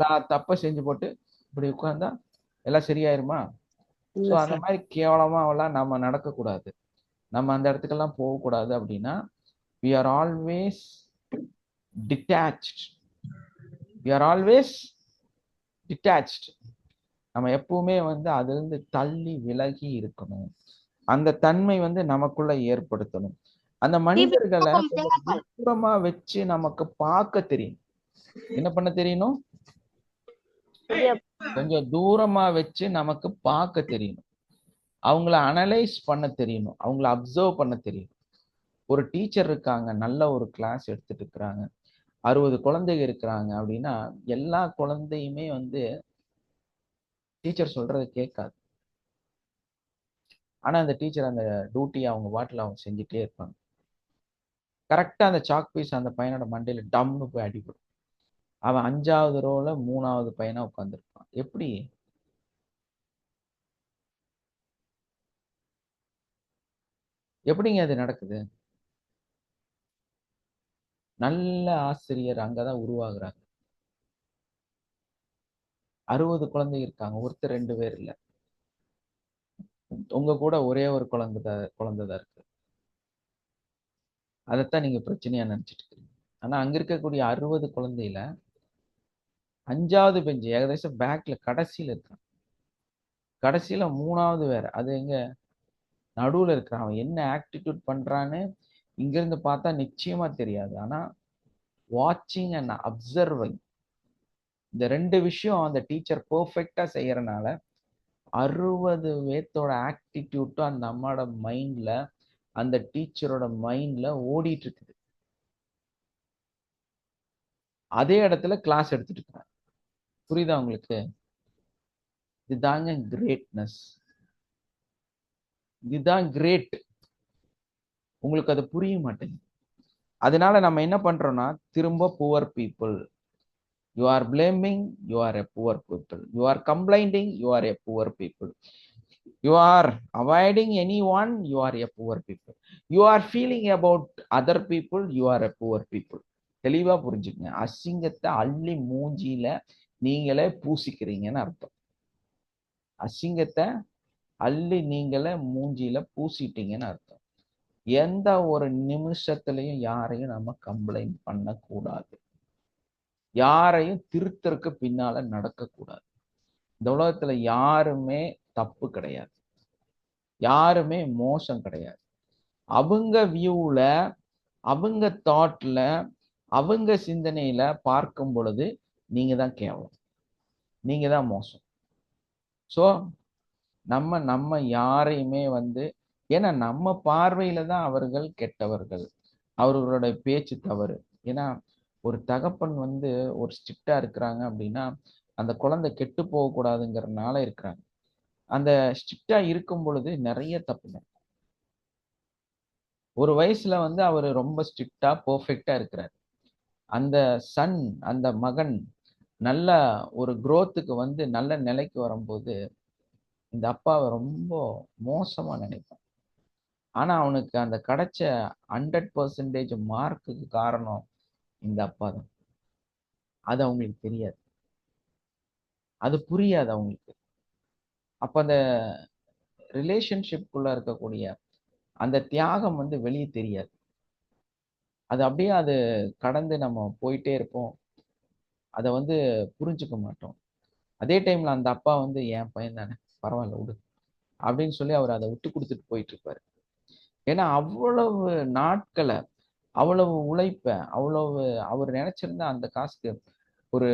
நான் தப்பை செஞ்சு போட்டு இப்படி உட்கார்ந்தா எல்லாம் சரியாயிருமா? ஸோ இல்ல அந்த சார். மாதிரி கேவலமாவெல்லாம் நம்ம நடக்கக்கூடாது. நம்ம அந்த இடத்துக்கெல்லாம் போகக்கூடாது. அப்படின்னா we are always detached. we are always detached. நம்ம எப்பவுமே வந்து அதிலிருந்து தள்ளி விலகி இருக்கணும். அந்த தன்மை வந்து நமக்குள்ள ஏற்படுத்தணும். அந்த மனிதர்களை கொஞ்சம் தூரமா வச்சு நமக்கு பார்க்க தெரியும். என்ன பண்ண தெரியணும்? கொஞ்சம் தூரமா வச்சு நமக்கு பார்க்க தெரியணும். அவங்கள அனலைஸ் பண்ண தெரியணும். அவங்கள அப்சர்வ் பண்ண தெரியணும். ஒரு டீச்சர் இருக்காங்க, நல்ல ஒரு கிளாஸ் எடுத்துட்டு இருக்கிறாங்க, 60 குழந்தைங்க இருக்கிறாங்க அப்படின்னா எல்லா குழந்தையுமே வந்து டீச்சர் சொல்றதை கேட்காது. ஆனா அந்த டீச்சர் அந்த டியூட்டியை அவங்க பாட்டில் அவங்க செஞ்சுட்டே இருப்பாங்க. கரெக்டா அந்த சாக் பீஸ் அந்த பையனோட மண்டையில டம்னு போய் அடிபடும். அவன் 5வது ரோல 3வது பையனா உட்கார்ந்துருப்பான். எப்படி? எப்படிங்க அது நடக்குது? நல்ல ஆசிரியர் அங்கதான் உருவாகுறாங்க. 60 குழந்தைங்க இருக்காங்க, ஒருத்தர் 2 பேர் இல்ல. உங்க கூட ஒரே ஒரு குழந்தைதான் இருக்கு. அதைத்தான் நீங்க பிரச்சனையா நினைச்சிட்டு இருக்கீங்க. ஆனா அங்க இருக்கக்கூடிய 60 குழந்தையில 5வது பெஞ்ச் ஏகദേശம் பேக்ல கடைசியில இருக்கான். கடைசியில 3வது வேற. அது எங்க நடுவுல இருக்கிறான். அவன் என்ன ஆக்டிடியூட் பண்றான்னு இங்க இருந்து பார்த்தா நிச்சயமா தெரியாது. ஆனா வாட்சிங் அண்ட் அப்சர்விங், இந்த 2 விஷயம் அந்த டீச்சர் பெர்ஃபெக்டா செய்யறனால 60 பேர்த்தோட ஆக்டிடியூட்டும் அந்த அம்மாவோட மைண்ட்ல, அந்த டீச்சரோட மைண்ட்ல ஓடிட்டு இருக்குது. அதே இடத்துல கிளாஸ் எடுத்துட்டு இருக்காங்க. புரியுதா உங்களுக்கு? இதுதாங்க கிரேட்னஸ். இதுதான் கிரேட். உங்களுக்கு அது புரிய மாட்டேங்குது. அதனால நம்ம என்ன பண்றோம்னா திரும்ப poor people. You are blaming, you are a poor people. You are complaining, you are a poor people. You are avoiding anyone, you are a poor people. You are feeling about other people, you are a poor people. தெளிவா புரிஞ்சுக்கங்க. அசிங்கத்தை அள்ளி மூஞ்சியில நீங்களே பூசிக்கிறீங்கன்னு அர்த்தம். அசிங்கத்தை அள்ளி நீங்களே மூஞ்சியில பூசிட்டீங்கன்னு அர்த்தம். எந்த ஒரு நிமிஷத்துலயும் யாரையும் நம்ம கம்ப்ளைண்ட் பண்ணக்கூடாது. யாரையும் திருத்தருக்கு பின்னால நடக்கக்கூடாது. இந்த உலகத்துல யாருமே தப்பு கிடையாது, யாருமே மோசம் கிடையாது. அவங்க வியூல, அவங்க தாட்ல, அவங்க சிந்தனையில பார்க்கும் பொழுது நீங்க தான் கேவலம், நீங்க தான் மோசம். ஸோ நம்ம யாரையுமே வந்து, ஏன்னா நம்ம பார்வையில தான் அவர்கள் கெட்டவர்கள், அவர்களுடைய பேச்சு தவறு. ஏன்னா ஒரு தகப்பன் வந்து ஒரு ஸ்ட்ரிக்டா இருக்கிறாங்க அப்படின்னா அந்த குழந்தை கெட்டு போகக்கூடாதுங்கிறதுனால இருக்கிறாங்க. அந்த ஸ்ட்ரிக்டா இருக்கும் பொழுது நிறைய தப்புங்க. ஒரு வயசுல வந்து அவர் ரொம்ப ஸ்ட்ரிக்டா பெர்ஃபெக்டா இருக்கிறார். அந்த சன், அந்த மகன் நல்ல ஒரு growthக்கு வந்து நல்ல நிலைக்கு வரும்போது இந்த அப்பாவை ரொம்ப மோசமா நினைப்பான். ஆனா அவனுக்கு அந்த கிடைச்ச 100% மார்க்குக்கு காரணம் இந்த அப்பா தான். அது அவங்களுக்கு தெரியாது, அது புரியாது அவங்களுக்கு. அப்ப அந்த ரிலேஷன்ஷிப்குள்ள இருக்கக்கூடிய அந்த தியாகம் வந்து வெளியே தெரியாது. அது அப்படியே அது கடந்து நம்ம போயிட்டே இருப்போம். அதை வந்து புரிஞ்சுக்க மாட்டோம். அதே டைம்ல அந்த அப்பா வந்து என் பையன் தானே, பரவாயில்ல விடு அப்படின்னு சொல்லி அவர் அதை விட்டு கொடுத்துட்டு போயிட்டு இருப்பாரு. ஏன்னா அவ்வளவு நாட்களை, அவ்வளவு உழைப்ப, அவ்வளவு அவர் நினைச்சிருந்தா அந்த காசுக்கு ஒரு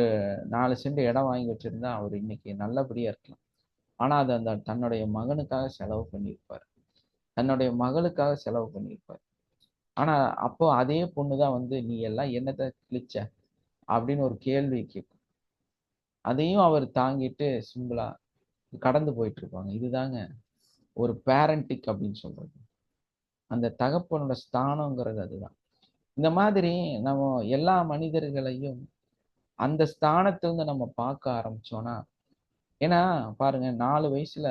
4 சென்ட் இடம் வாங்கி வச்சிருந்தா அவர் இன்னைக்கு நல்லபடியா இருக்கலாம். ஆனா அது அந்த தன்னுடைய மகனுக்காக செலவு பண்ணியிருப்பார், தன்னுடைய மகளுக்காக செலவு பண்ணியிருப்பார். ஆனா அப்போ அதே பொண்ணுதான் வந்து நீ எல்லாம் என்னத்தை கிழிச்ச அப்படின்னு ஒரு கேள்வி கேட்கும். அதையும் அவர் தாங்கிட்டு சிம்பிளா கடந்து போயிட்டு இருப்பாங்க. இதுதாங்க ஒரு பேரண்டிக் அப்படின்னு சொல்றது. அந்த தகப்பனோட ஸ்தானங்கிறது அதுதான். இந்த மாதிரி நம்ம எல்லா மனிதர்களையும் அந்த ஸ்தானத்திலிருந்து நம்ம பார்க்க ஆரம்பிச்சோம்னா, ஏன்னா பாருங்க 4 வயசுல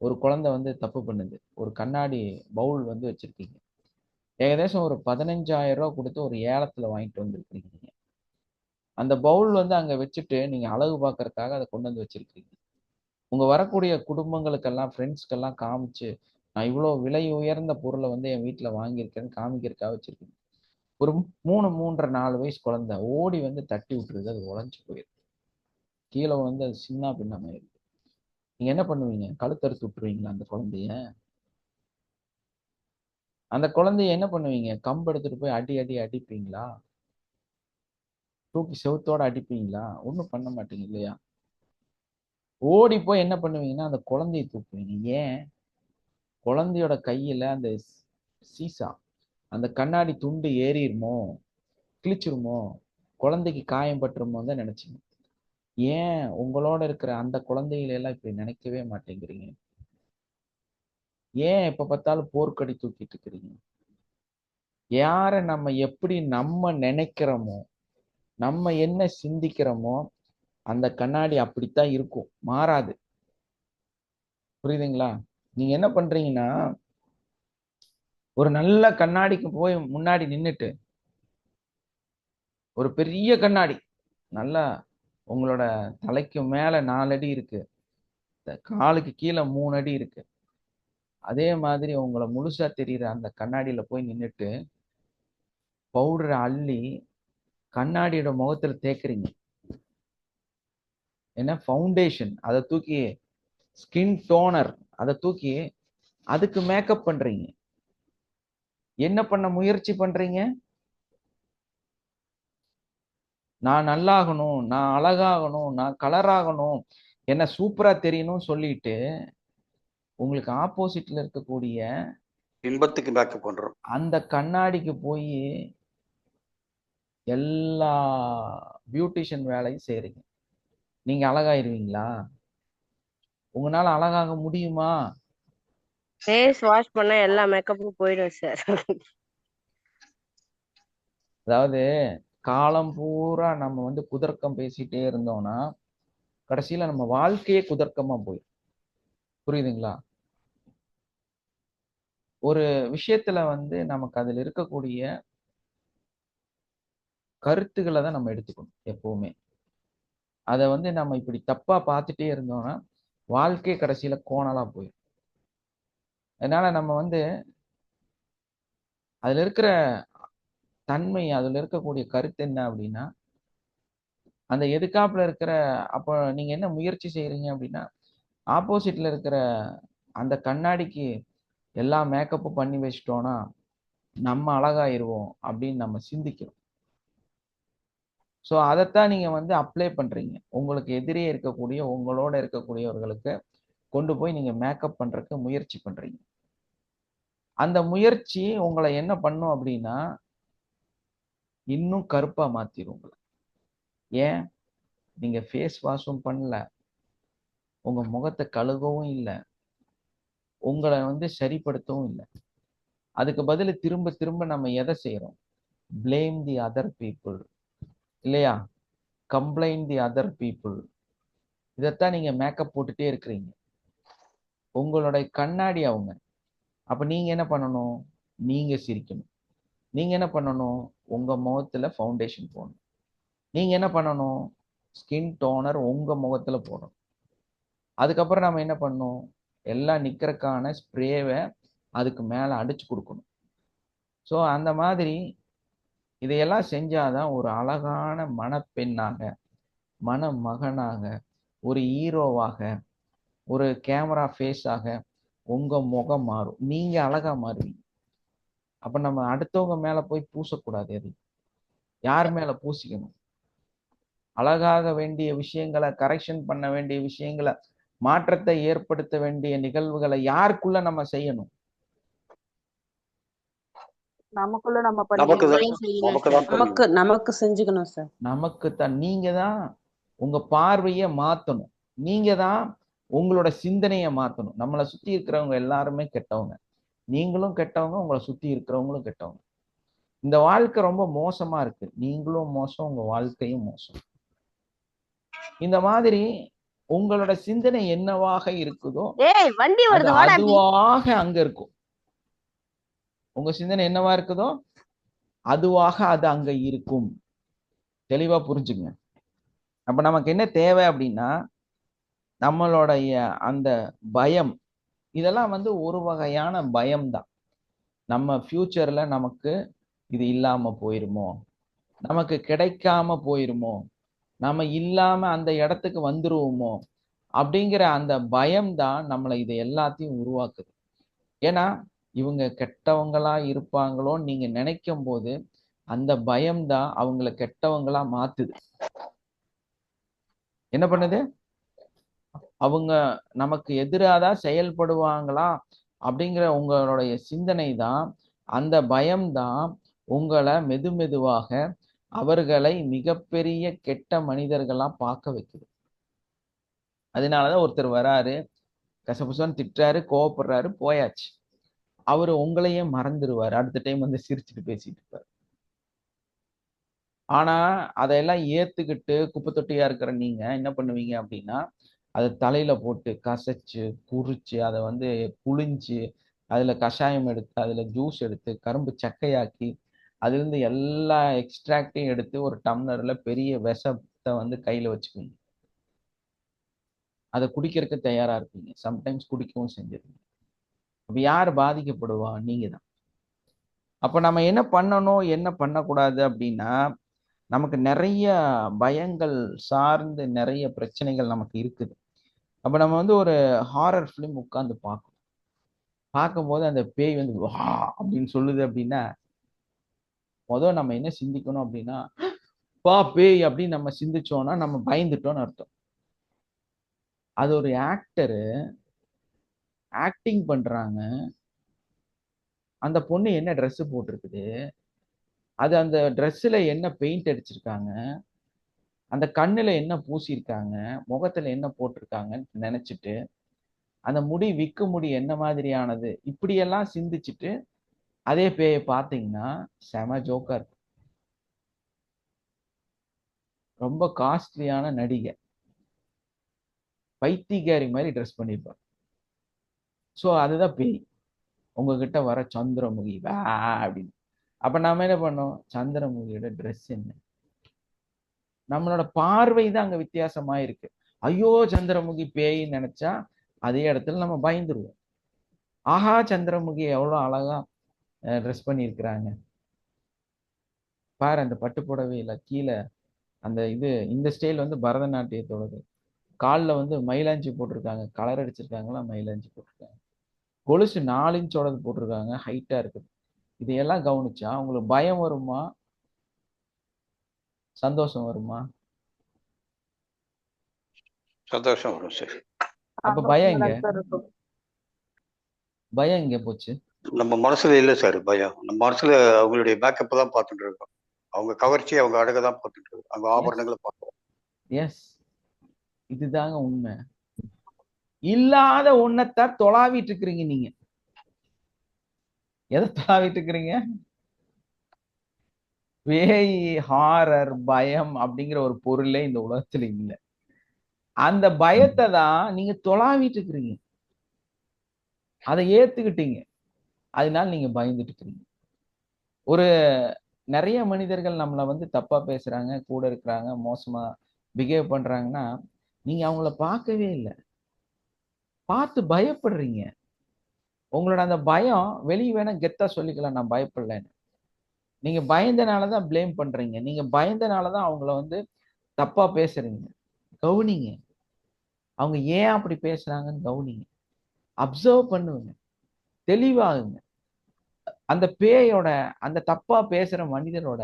ஒரு குழந்தை வந்து தப்பு பண்ணுது. ஒரு கண்ணாடி பவுல் வந்து வச்சிருக்கீங்க, ஏகദേശம் ஒரு 15,000 ரூபாய் கொடுத்து ஒரு ஏலத்துல வாங்கிட்டு வந்திருக்கீங்க. அந்த பவுல் வந்து அங்க வச்சுட்டு நீங்க அழகு பார்க்கறதுக்காக அதை கொண்டு வந்து வச்சிருக்கீங்க. உங்க வரக்கூடிய குடும்பங்களுக்கெல்லாம் ஃப்ரெண்ட்ஸ்க்கெல்லாம் காமிச்சு நான் இவ்வளவு விலை உயர்ந்த பொருளை வந்து என் வீட்டுல வாங்கியிருக்கேன்னு காமிக்கிறதுக்காக வச்சிருக்கீங்க. ஒரு 3, 3.5, 4 வயசு குழந்தை ஓடி வந்து தட்டி விட்டுருது, அது உடைஞ்சு போயிருக்கு, கீழே வந்து அது சின்ன பின்னமாயிருக்கு. நீங்க என்ன பண்ணுவீங்க? கழுத்தறுத்து விட்டுருவீங்களா அந்த குழந்தைய? அந்த குழந்தைய என்ன பண்ணுவீங்க? கம்பு எடுத்துட்டு போய் அடி அடி அடிப்பீங்களா? தூக்கி செவுத்தோட அடிப்பீங்களா? ஒண்ணும் பண்ண மாட்டீங்க இல்லையா? ஓடி போய் என்ன பண்ணுவீங்கன்னா அந்த குழந்தைய தூக்குவீங்க. ஏன்? குழந்தையோட கையில அந்த சீசா, அந்த கண்ணாடி துண்டு ஏறிடுமோ, கிழிச்சிருமோ, குழந்தைக்கு காயம் பட்டுருமோ தான் நினைச்சீங்க. ஏன் உங்களோட இருக்கிற அந்த குழந்தைகளை எல்லாம் இப்படி நினைக்கவே மாட்டேங்கிறீங்க? ஏன் எப்ப பார்த்தாலும் போர்க்கடி தூக்கிட்டு இருக்கிறீங்க? யார நம்ம எப்படி நம்ம நினைக்கிறோமோ, நம்ம என்ன சிந்திக்கிறோமோ அந்த கண்ணாடி அப்படித்தான் இருக்கும், மாறாது. புரியுதுங்களா? நீங்க என்ன பண்றீங்கன்னா ஒரு நல்ல கண்ணாடிக்கு போய் முன்னாடி நின்னுட்டு, ஒரு பெரிய கண்ணாடி நல்லா உங்களோட தலைக்கு மேல 4 அடி இருக்கு, காலுக்கு கீழே 3 அடி இருக்கு, அதே மாதிரி உங்களை முழுசா தெரியுற அந்த கண்ணாடியில போய் நின்னுட்டு பவுடரை அள்ளி கண்ணாடியோட முகத்துல தேய்க்கிறீங்க. என்ன ஃபவுண்டேஷன், அதை தூக்கி ஸ்கின் டோனர், அதை தூக்கி அதுக்கு மேக்கப் பண்றீங்க. என்ன பண்ண முயற்சி பண்றீங்க? நான் நல்லாகணும், நான் அழகாகணும், நான் கலராகணும், என்ன சூப்பரா தெரியணும்னு சொல்லிட்டு உங்களுக்கு ஆப்போசிட்ல இருக்கக்கூடிய இன்பத்துக்கு மேக்கப் பண்றோம். அந்த கண்ணாடிக்கு போய் எல்லா பியூட்டிஷியன் வேலையும் செய்றீங்க. நீங்க அழகாயிருவீங்களா? உங்களால அழகாக முடியுமா? ஃபேஸ் வாஷ் பண்ணா எல்லா மேக்கப்பும் போயிடும் சார். அதாவது காலம் பூரா நம்ம வந்து குதர்க்கம் பேசிட்டே இருந்தோம்னா கடைசியில நம்ம வாழ்க்கையே குதர்க்கமா போயிடும். புரியுதுங்களா? ஒரு விஷயத்துல வந்து நமக்கு அதுல இருக்கக்கூடிய கருத்துக்களை தான் நம்ம எடுத்துக்கணும் எப்பவுமே. அதை வந்து நம்ம இப்படி தப்பா பார்த்துட்டே இருந்தோம்னா வாழ்க்கை கடைசியில கோணலா போயிடும். அதனால நம்ம வந்து அதுல இருக்கிற தன்மை, அதுல இருக்கக்கூடிய கருத்து என்ன அப்படின்னா, அந்த எதுக்காப்புல இருக்கிற, அப்போ நீங்க என்ன முயற்சி செய்யறீங்க அப்படின்னா, ஆப்போசிட்ல இருக்கிற அந்த கண்ணாடிக்கு எல்லா மேக்கப்பும் பண்ணி வச்சிட்டோம்னா நம்ம அழகாயிருவோம் அப்படின்னு நம்ம சிந்திக்கிறோம். ஸோ அதைத்தான் நீங்க வந்து அப்ளை பண்றீங்க. உங்களுக்கு எதிரே இருக்கக்கூடிய உங்களோட இருக்கக்கூடியவர்களுக்கு கொண்டு போய் நீங்க மேக்கப் பண்றதுக்கு முயற்சி பண்றீங்க. அந்த முயற்சி உங்களை என்ன பண்ணும் அப்படின்னா இன்னும் கருப்பா மாத்திரும் உங்களை. ஏன்? நீங்க ஃபேஸ் வாஷும் பண்ணல, உங்க முகத்தை கழுகவும் இல்லை, உங்களை வந்து சரிப்படுத்தவும் இல்லை. அதுக்கு பதில் திரும்ப திரும்ப நம்ம எதை செய்யறோம்? பிளேம் தி அதர் பீப்புள், இல்லையா? Complaint the other people. இதைத்தான் நீங்க மேக்கப் போட்டுட்டே இருக்கிறீங்க. உங்களுடைய கண்ணாடி அவங்க. அப்ப நீங்க என்ன பண்ணணும்? நீங்க சிரிக்கணும். நீங்க என்ன பண்ணணும்? உங்க முகத்துல ஃபவுண்டேஷன் போடணும். நீங்க என்ன பண்ணணும்? ஸ்கின் டோனர் உங்க முகத்துல போடணும். அதுக்கப்புறம் நம்ம என்ன பண்ணணும்? எல்லாம் நிக்கிறதுக்கான ஸ்ப்ரேவை அதுக்கு மேல அடிச்சு கொடுக்கணும். ஸோ அந்த மாதிரி இதையெல்லாம் செஞ்சாதான் ஒரு அழகான மணப்பெண்ணாக, மணமகனாக, ஒரு ஹீரோவாக, ஒரு கேமரா ஃபேஸாக உங்க முகம் மாறும். நீங்க அழகா மாறுவீங்க. அப்ப நம்ம அடுத்தவங்க மேல போய் பூசக்கூடாது. எது யார் மேல பூசிக்கணும்? அழகாக வேண்டிய விஷயங்களை, கரெக்ஷன் பண்ண வேண்டிய விஷயங்களை, மாற்றத்தை ஏற்படுத்த வேண்டிய நிகழ்வுகளை யாருக்குள்ள நம்ம செய்யணும்? நமக்குள்ள நம்ம நமக்கு பண்ணிக்கணும் தான் சார். நமக்கு தான் நமக்கு செஞ்சுக்கணும் சார். நமக்கு தான். நீங்க தான் உங்க பார்வையை மாத்தணும். நீங்க தான் உங்களோட சிந்தனையை மாத்தணும். நம்மளை சுத்தி இருக்கிறவங்க எல்லாருமே கெட்டவங்க, நீங்களும் கெட்டவங்க, உங்களை சுத்தி இருக்கிறவங்களும் கெட்டவங்க. இந்த வாழ்க்கை ரொம்ப மோசமா இருக்கு. நீங்களும் மோசம், உங்க வாழ்க்கையும் மோசம். இந்த மாதிரி உங்களோட சிந்தனை என்னவாக இருக்குதோ ஏய் வண்டி அது வருது வாடா. அதுவாக அங்க இருக்கும். உங்க சிந்தனை என்னவா இருக்குதோ அதுவாக அது அங்க இருக்கும். தெளிவா புரிஞ்சுங்க. அப்ப நமக்கு என்ன தேவை அப்படின்னா, நம்மளுடைய அந்த பயம், இதெல்லாம் வந்து ஒரு வகையான பயம்தான். நம்ம ஃபியூச்சர்ல நமக்கு இது இல்லாம போயிருமோ, நமக்கு கிடைக்காம போயிருமோ, நம்ம இல்லாம அந்த இடத்துக்கு வந்துருவோமோ அப்படிங்கிற அந்த பயம்தான் நம்மளை இது எல்லாத்தையும் உருவாக்குது. ஏன்னா இவங்க கெட்டவங்களா இருப்பாங்களோன்னு நீங்க நினைக்கும் போது அந்த பயம்தான் அவங்கள கெட்டவங்களா மாத்துது. என்ன பண்ணுது? அவங்க நமக்கு எதிராதான் செயல்படுவாங்களா அப்படிங்கிற உங்களுடைய சிந்தனை தான், அந்த பயம்தான் உங்களை மெதுவாக அவர்களை மிகப்பெரிய கெட்ட மனிதர்களா பார்க்க வைக்குது. அதனாலதான் ஒருத்தர் வராரு, கசபுசன்னு திட்டுறாரு, கோவப்படுறாரு, போயாச்சு. அவரு உங்களையே மறந்துடுவாரு. அடுத்த டைம் வந்து சிரிச்சுட்டு பேசிட்டு இருப்பாரு. ஆனா அதையெல்லாம் ஏத்துக்கிட்டு குப்பை தொட்டியா இருக்கிற நீங்க என்ன பண்ணுவீங்க அப்படின்னா, அதை தலையில போட்டு கசைச்சு குறிச்சு அதை வந்து புளிஞ்சு அதுல கஷாயம் எடுத்து அதுல ஜூஸ் எடுத்து கரும்பு சக்கையாக்கி அதுல இருந்து எல்லா எக்ஸ்ட்ராக்டையும் எடுத்து ஒரு டம்ளர்ல பெரிய விஷத்தை வந்து கையில வச்சுக்குவீங்க. அதை குடிக்கிறதுக்கு தயாரா இருப்பீங்க. சம்டைம்ஸ் குடிக்கவும் செஞ்சிருவீங்க. அப்ப யார் பாதிக்கப்படுவா? நீங்க தான். அப்ப நம்ம என்ன பண்ணணும், என்ன பண்ணக்கூடாது அப்படின்னா, நமக்கு நிறைய பயங்கள் சார்ந்து நிறைய பிரச்சனைகள் நமக்கு இருக்குது. அப்ப நம்ம வந்து ஒரு ஹாரர் ஃபிலிம் உட்கார்ந்து பார்க்கும்போது அந்த பேய் வந்து வா அப்படின்னு சொல்லுது அப்படின்னா, முதல் நம்ம என்ன சிந்திக்கணும் அப்படின்னா, பா பேய் அப்படின்னு நம்ம சிந்திச்சோம்னா நம்ம பயந்துட்டோம்னு அர்த்தம். அது ஒரு ஆக்டரு ஆக்டிங் பண்றாங்க. அந்த பொண்ணு என்ன ட்ரெஸ் போட்டிருக்குது, அது அந்த ட்ரெஸ்ல என்ன பெயிண்ட் அடிச்சிருக்காங்க, அந்த கண்ணுல என்ன பூசியிருக்காங்க, முகத்துல என்ன போட்டிருக்காங்கன்னு நினைச்சிட்டு, அந்த முடி விக்கு முடி என்ன மாதிரியானது, இப்படியெல்லாம் சிந்திச்சுட்டு அதே பேயை பார்த்தீங்கன்னா செம ஜோக்கா இருக்கு. ரொம்ப காஸ்ட்லியான நடிகை, பைத்தியக்காரி மாதிரி ட்ரெஸ் பண்ணியிருப்பார். ஸோ அதுதான் பேய். உங்ககிட்ட வர சந்திரமுகி வா அப்படின்னு. அப்ப நாம என்ன பண்ணோம்? சந்திரமுகியோட ட்ரெஸ் என்ன? நம்மளோட பார்வை தான் அங்க வித்தியாசமா இருக்கு. ஐயோ சந்திரமுகி பேயின்னு நினைச்சா அதே இடத்துல நம்ம பயந்துருவோம். ஆஹா சந்திரமுகி எவ்வளவு அழகா ட்ரெஸ் பண்ணியிருக்கிறாங்க பாரு, அந்த பட்டு புடவையில கீழே அந்த இது இந்த ஸ்டைல் வந்து பரதநாட்டியத்தோடது. காலில் வந்து மயிலாஞ்சி போட்டிருக்காங்க, கலர் அடிச்சிருக்காங்களா, மயிலாஞ்சி போட்டிருக்காங்க. கொலுசு 4 இன்ச்சோடது போட்டிருக்காங்க, ஹைட்டா இருக்குது. இதையெல்லாம் கவனிச்சா உங்களுக்கு பயம் வருமா, சந்தோஷம் வருமா? சந்தோஷம் வரும் சார். அப்ப பயம் எங்க? சந்தோஷமா இருக்கும். பயம் எங்க போச்சு? நம்ம மனசுல இல்ல சார் பயம். நம்ம மனசுல அவங்களுடைய மேக்கப் தான் பார்த்துட்டு இருக்கோம். அவங்க கவர்ச்சி, அவங்க அழகை தான் பார்த்துட்டு இருக்கோம். அவங்க ஆபரணங்களை பார்க்கிறோம். எஸ், இதுதாங்க உண்மை. இல்லாத ஒன்னத்தான் தொலாவிட்டு இருக்கிறீங்க நீங்க. எதை தொலாவிட்டு இருக்கிறீங்க? பேய், ஹாரர், பயம் அப்படிங்கிற ஒரு பொருளே இந்த உலகத்துல இல்லை. அந்த பயத்தை தான் நீங்க தொலாவிட்டு இருக்கிறீங்க. அதை ஏத்துக்கிட்டீங்க, அதனால நீங்க பயந்துட்டு இருக்கிறீங்க. ஒரு நிறைய மனிதர்கள் நம்மளை வந்து தப்பா பேசுறாங்க, கூட இருக்கிறாங்க, மோசமா பிஹேவ் பண்றாங்கன்னா நீங்க அவங்கள பார்க்கவே இல்லை, பார்த்து பயப்படுறீங்க. உங்களோட அந்த பயம் வெளியே வேணா கெத்தா சொல்லிக்கலாம், நான் பயப்படலைன்னு. நீங்க பயந்தனாலதான் பிளேம் பண்றீங்க. நீங்க பயந்தனாலதான் அவங்கள வந்து தப்பா பேசுறீங்க. கவுனிங்க, அவங்க ஏன் அப்படி பேசுறாங்கன்னு கவுனிங்க, அப்சர்வ் பண்ணுங்க, தெளிவாகுங்க. அந்த பேயோட, அந்த தப்பா பேசுற மனிதரோட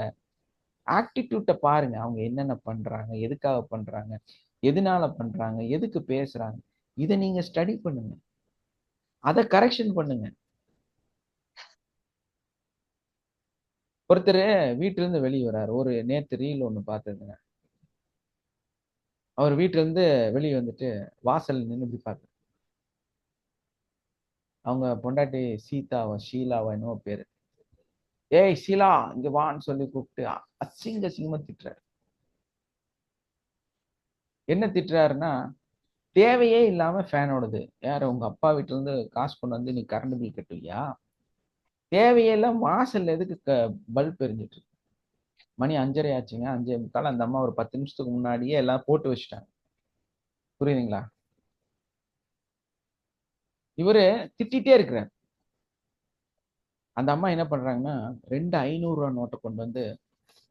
ஆட்டிடியூட்டை பாருங்க. அவங்க என்னென்ன பண்றாங்க, எதுக்காக பண்றாங்க, எதனால பண்றாங்க, எதுக்கு பேசுறாங்க, இதை நீங்க ஸ்டடி பண்ணுங்க, அதை கரெக்ஷன் பண்ணுங்க. ஒருத்தர் வீட்டுல இருந்து வெளியே வர்றாரு. ஒரு நேத்து ரீல் ஒண்ணு பார்த்ததுங்க. அவர் வீட்டுல இருந்து வெளியே வந்துட்டு வாசல் நின்று இப்படி பார்க்க, அவங்க பொண்டாட்டி சீதாவா ஷீலாவா என்னவோ பேரு, ஏய் ஷீலா இங்க வான்னு சொல்லி கூப்பிட்டு அசிங்க அசிங்கமா திட்டுறாரு. என்ன திட்டுறாருன்னா, தேவையே இல்லாம ஃபேன் ஓடுது. யாரு? உங்க அப்பா வீட்டுல இருந்து காசு கொண்டு வந்து நீ கரண்ட் பில் கட்டுவியா? தேவையே இல்லாம வாசல்ல எதுக்கு பல்ப் எரிஞ்சிட்டு இருக்கு? மணி 5:30 ஆச்சுங்க. 5:45. அந்த அம்மா ஒரு 10 நிமிஷத்துக்கு முன்னாடியே எல்லாம் போட்டு வச்சுட்டாங்க. புரியுதுங்களா? இவரு திட்டிகிட்டே இருக்கிறார். அந்த அம்மா என்ன பண்றாங்கன்னா 2 500 நோட்டை கொண்டு வந்து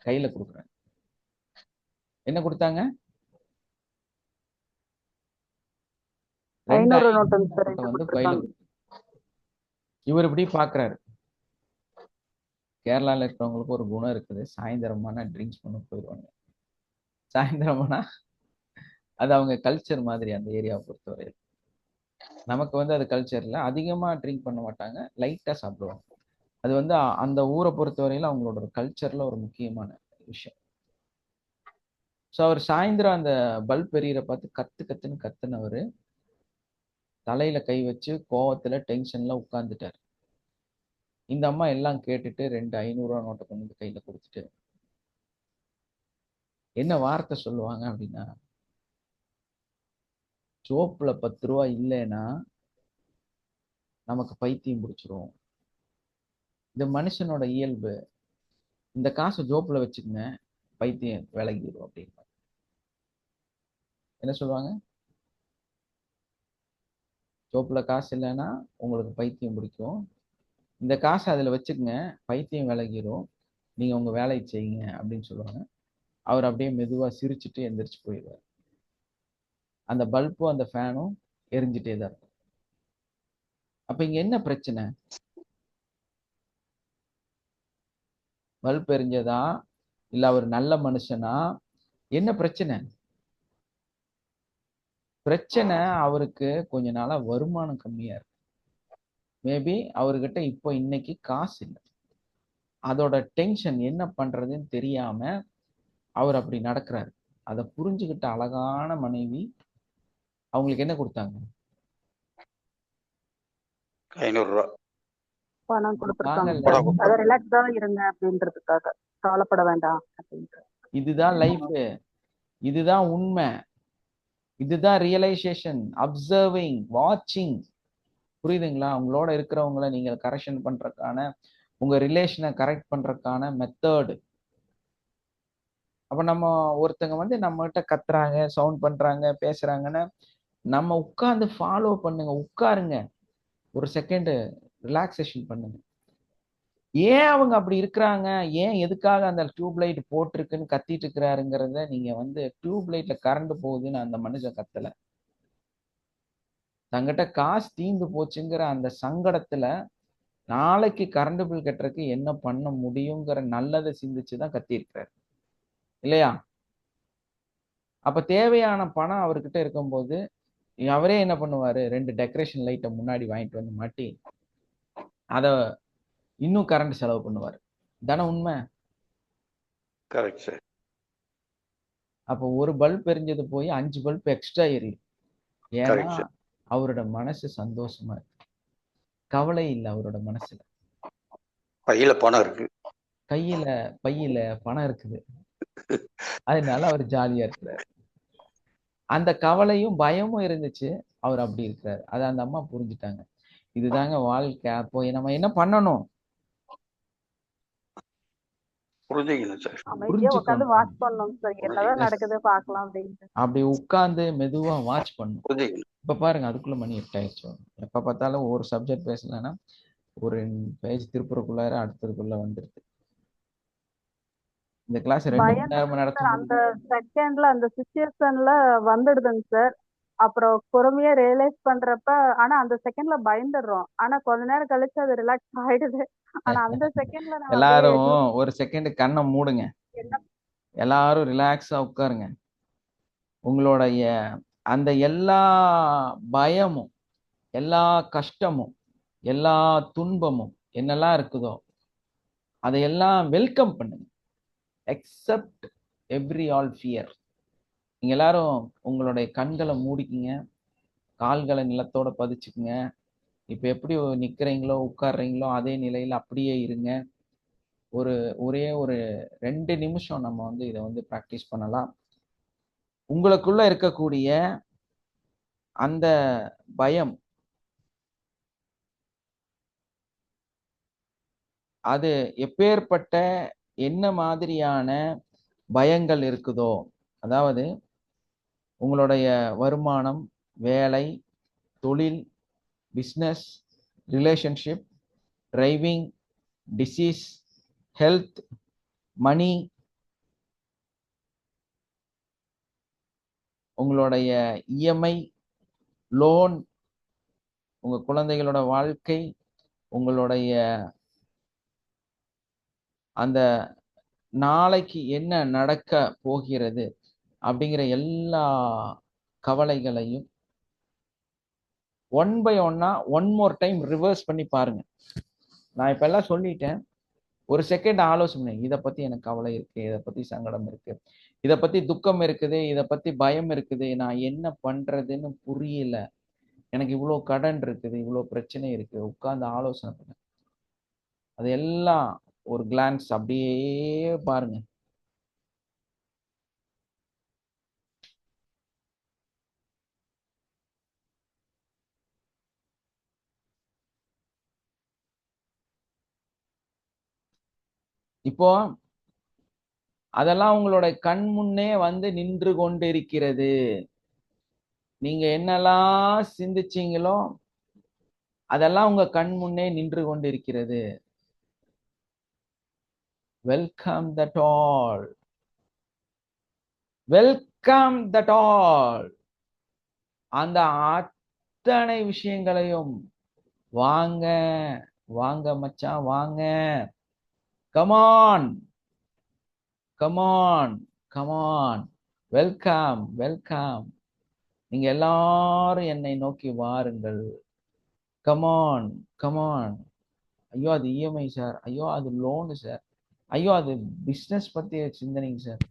கையில கொடுக்குறாங்க. என்ன கொடுத்தாங்க? 2 500 500 நோட்டுங்க சார் நோட்டை இது வந்து கையில கொடுத்துருக்காங்க. இவர் இப்படி பாக்குறாரு. கேரளால இருக்கிறவங்களுக்கு ஒரு குணம் இருக்குது. சாயந்தரமான ட்ரிங்க்ஸ் பண்ண போயிடுவாங்க. சாயந்தரமானா அது அவங்க கல்ச்சர் மாதிரி அந்த ஏரியாவை பொறுத்தவரையில். நமக்கு வந்து அது கல்ச்சர்ல அதிகமா ட்ரிங்க் பண்ண மாட்டாங்க, லைட்டா சாப்பிடுவாங்க. அது வந்து அந்த ஊரை பொறுத்தவரையில அவங்களோட ஒரு கல்ச்சர்ல ஒரு முக்கியமான விஷயம். ஸோ அவர் சாயந்தரம் அந்த பல்ப் எரியற பார்த்து கத்துன்னு கத்துனவரு தலையில கை வச்சு கோவத்துல டென்ஷன்ல உட்கார்ந்துட்டார். இந்த அம்மா எல்லாம் கேட்டுட்டு 2 500 நோட்டை கொண்டு வந்து கையில கொடுத்துட்டு என்ன வார்த்தை சொல்லுவாங்க அப்படின்னா, சோப்புல 10 ரூபா இல்லைன்னா நமக்கு பைத்தியம் பிடிச்சிரும். இந்த மனுஷனோட இயல்பு. இந்த காசை ஜோப்புல வச்சுக்கங்க, பைத்தியம் விலகிடும் அப்படின்னு. என்ன சொல்லுவாங்க? ஜோப்புல காசு இல்லைன்னா உங்களுக்கு பைத்தியம் பிடிக்கும். இந்த காசை அதுல வச்சுக்கங்க, பைத்தியம் விலகிடும். நீங்க உங்க வேலையை செய்யுங்க அப்படின்னு சொல்லுவாங்க. அவர் அப்படியே மெதுவா சிரிச்சுட்டு எந்திரிச்சு போயிடுவார். அந்த பல்பும் அந்த ஃபேனும் எரிஞ்சிட்டே தான் இருக்கும். அப்ப இங்க என்ன பிரச்சனை? பல்ப் எரிஞ்சதா இல்ல அவர் நல்ல மனுஷனா? என்ன பிரச்சனை? பிரச்சனை அவருக்கு கொஞ்ச நாளா வருமானம் கம்மியா இருக்கு. மேபி அவர்கிட்ட இப்போ இன்னைக்கு காசு இல்லை. அதோட டென்ஷன் என்ன பண்றதுன்னு தெரியாம அவர் அப்படி நடக்கிறாரு. அதை புரிஞ்சுக்கிட்ட அழகான மனைவி அவங்களுக்கு என்ன கொடுத்தாங்க? 500 ரூபா பணம் கொடுத்துருக்காங்க வாங்கல்ல. பணம். அதை ரிலாக்ஸா இருங்க அப்படின்றதுக்காக, கவலைப்பட வேண்டாம் அப்படின்ட்டு. இதுதான் லைஃப். இதுதான் உண்மை. இதுதான் ரியலைசேஷன், அப்சர்விங், வாட்சிங். புரியுதுங்களா? உங்களோட இருக்கிறவங்கள நீங்க கரெக்ஷன் பண்றதுக்கான, உங்க ரிலேஷனை கரெக்ட் பண்றதுக்கான மெத்தட். அப்ப நம்ம ஒருத்தங்க வந்து நம்ம கிட்ட கத்துறாங்க, சவுண்ட் பண்றாங்க, பேசுறாங்கன்னா நம்ம உட்கார்ந்து ஃபாலோ பண்ணுங்க. உட்காருங்க, ஒரு செகண்ட் ரிலாக்ஸேஷன் பண்ணுங்க. ஏன் அவங்க அப்படி இருக்கிறாங்க, ஏன் எதுக்காக அந்த டியூப் லைட் போட்டிருக்குன்னு கத்திட்டு இருக்கிறாருங்கிறத நீங்க வந்து டியூப் லைட்ல கரண்ட் போகுதுன்னு அந்த மனுஷன் கத்தல. தங்கிட்ட காசு தீந்து போச்சுங்கிற அந்த சங்கடத்துல நாளைக்கு கரண்ட் பில் கட்டுறதுக்கு என்ன பண்ண முடியுங்கிற நல்லதை சிந்திச்சுதான் கத்தி இருக்கிறாரு இல்லையா? அப்ப தேவையான பணம் அவர்கிட்ட இருக்கும்போது அவரே என்ன பண்ணுவாரு? 2 டெக்கரேஷன் லைட்டை முன்னாடி வாங்கிட்டு வந்து மாட்டி அத இன்னும் கரண்ட் செலவு பண்ணுவாரு. தானே உண்மை? Correct sir. அப்போ ஒரு பல்ப் எரிஞ்சது போய் 5 பல்ப் எக்ஸ்ட்ரா எரியும். ஏன்னா கரெக்ட் சார். அவரோட மனசு சந்தோஷமா இருக்கு. கவலை இல்லை அவரோட மனசுல. பையில பணம் இருக்கு, பையில பணம் இருக்குது. அதனால அவர் ஜாலியா இருக்கிறார். அந்த கவலையும் பயமும் இருந்துச்சு, அவர் அப்படி இருக்கிறார். அதை அந்த அம்மா புரிஞ்சுட்டாங்க. இதுதாங்க வாழ்க்கை. அப்போ நம்ம என்ன பண்ணணும்? புரிஞ்சுக்கணும் சார். அமைதியா உட்காந்து புரிஞ்சுக்கணும். வாட்ச் பண்ணணும் சார், என்னதான் நடக்குது பார்க்கலாம் அப்படின்ட்டு. அப்படி உட்கார்ந்து மெதுவா வாட்ச் பண்ணணும். புரிஞ்சுக்கணும். இப்ப பாருங்க, அதுக்குள்ள மணி 8 ஆயிடுச்சு. எப்ப பார்த்தாலும் ஒரு சப்ஜெக்ட் பேசலன்னா ஒரு பேஜ் திருப்புறக்குள்ளார அடுத்ததுக்குள்ள வந்துருது. இந்த கிளாஸ் 2 மணி நேரம் சார் நடத்தும். அந்த செகண்ட்ல அந்த சுச்சுவேஷன்ல வந்துடுதுங்க சார். அப்புறம் பொறுமையா ரியலைஸ் பண்றப்ப, ஆனா அந்த செகண்ட்ல பயந்துடுறோம். ஆனா கொஞ்ச நேரம் கழிச்சு அது ரிலாக்ஸ் ஆயிடுது. ஆனா அந்த செகண்ட்ல நம்ம அப்படியே எல்லாரும் ஒரு செகண்ட் கண்ணை மூடுங்க. என்ன எல்லாரும் ரிலாக்ஸா உட்காருங்க. உங்களுடைய அந்த எல்லா பயமும், எல்லா கஷ்டமும், எல்லா துன்பமும் என்னெல்லாம் இருக்குதோ அதையெல்லாம் வெல்கம் பண்ணுங்க. Accept every all fear. நீங்க எல்லாரும் உங்களுடைய கண்களை மூடிக்கிங்க, கால்களை நிலத்தோட பதிச்சுக்குங்க. இப்ப எப்படி நிக்கிறீங்களோ உட்கார்றீங்களோ அதே நிலையில அப்படியே இருங்க. ஒரே ஒரு 2 நிமிஷம் நம்ம வந்து இதை வந்து ப்ராக்டிஸ் பண்ணலாம். உங்களுக்குள்ள இருக்கக்கூடிய அந்த பயம், அது எப்பேற்பட்ட என்ன மாதிரியான பயங்கள் இருக்குதோ, அதாவது உங்களுடைய வருமானம், வேலை, தொழில், business, relationship, driving, disease, health, money, உங்களுடைய இஎம்ஐ, லோன், உங்க குழந்தைகளோட வாழ்க்கை, உங்களுடைய அந்த நாளைக்கு என்ன நடக்க போகிறது அப்படிங்கிற எல்லா கவலைகளையும் ஒன் பை ஒன்னா ஒன் மோர் டைம் ரிவர்ஸ் பண்ணி பாருங்க. நான் இப்ப எல்லாம் சொல்லிட்டேன். ஒரு செகண்ட் ஆலோசனை, இதை பத்தி எனக்கு கவலை இருக்கு, இதை பத்தி சங்கடம் இருக்கு, இதை பத்தி துக்கம் இருக்குது, இதை பத்தி பயம் இருக்குது, நான் என்ன பண்றதுன்னு புரியல, எனக்கு இவ்வளவு கடன் இருக்குது, இவ்வளவு பிரச்சனை இருக்கு, உட்கார்ந்து ஆலோசனை பண்ண. அது எல்லாம் ஒரு கிளான்ஸ் அப்படியே பாருங்க. இப்போ அதெல்லாம் உங்களோட கண் முன்னே வந்து நின்று கொண்டிருக்கிறது. நீங்க என்னெல்லாம் சிந்திச்சீங்களோ அதெல்லாம் உங்க கண் முன்னே நின்று கொண்டிருக்கிறது. Welcome that all, welcome that all. அந்த அத்தனை விஷயங்களையும் வாங்க வாங்க மச்சான் வாங்க, come on come on come on, welcome welcome. நீங்க எல்லாரும் என்னை நோக்கி வாருங்கள். Come on come on. ஐயோ அது இஎம்ஐ சார், ஐயோ அது லோனு சார், ஐயோ அது பிஸ்னஸ் பத்தி சிந்தனைங்க சார்,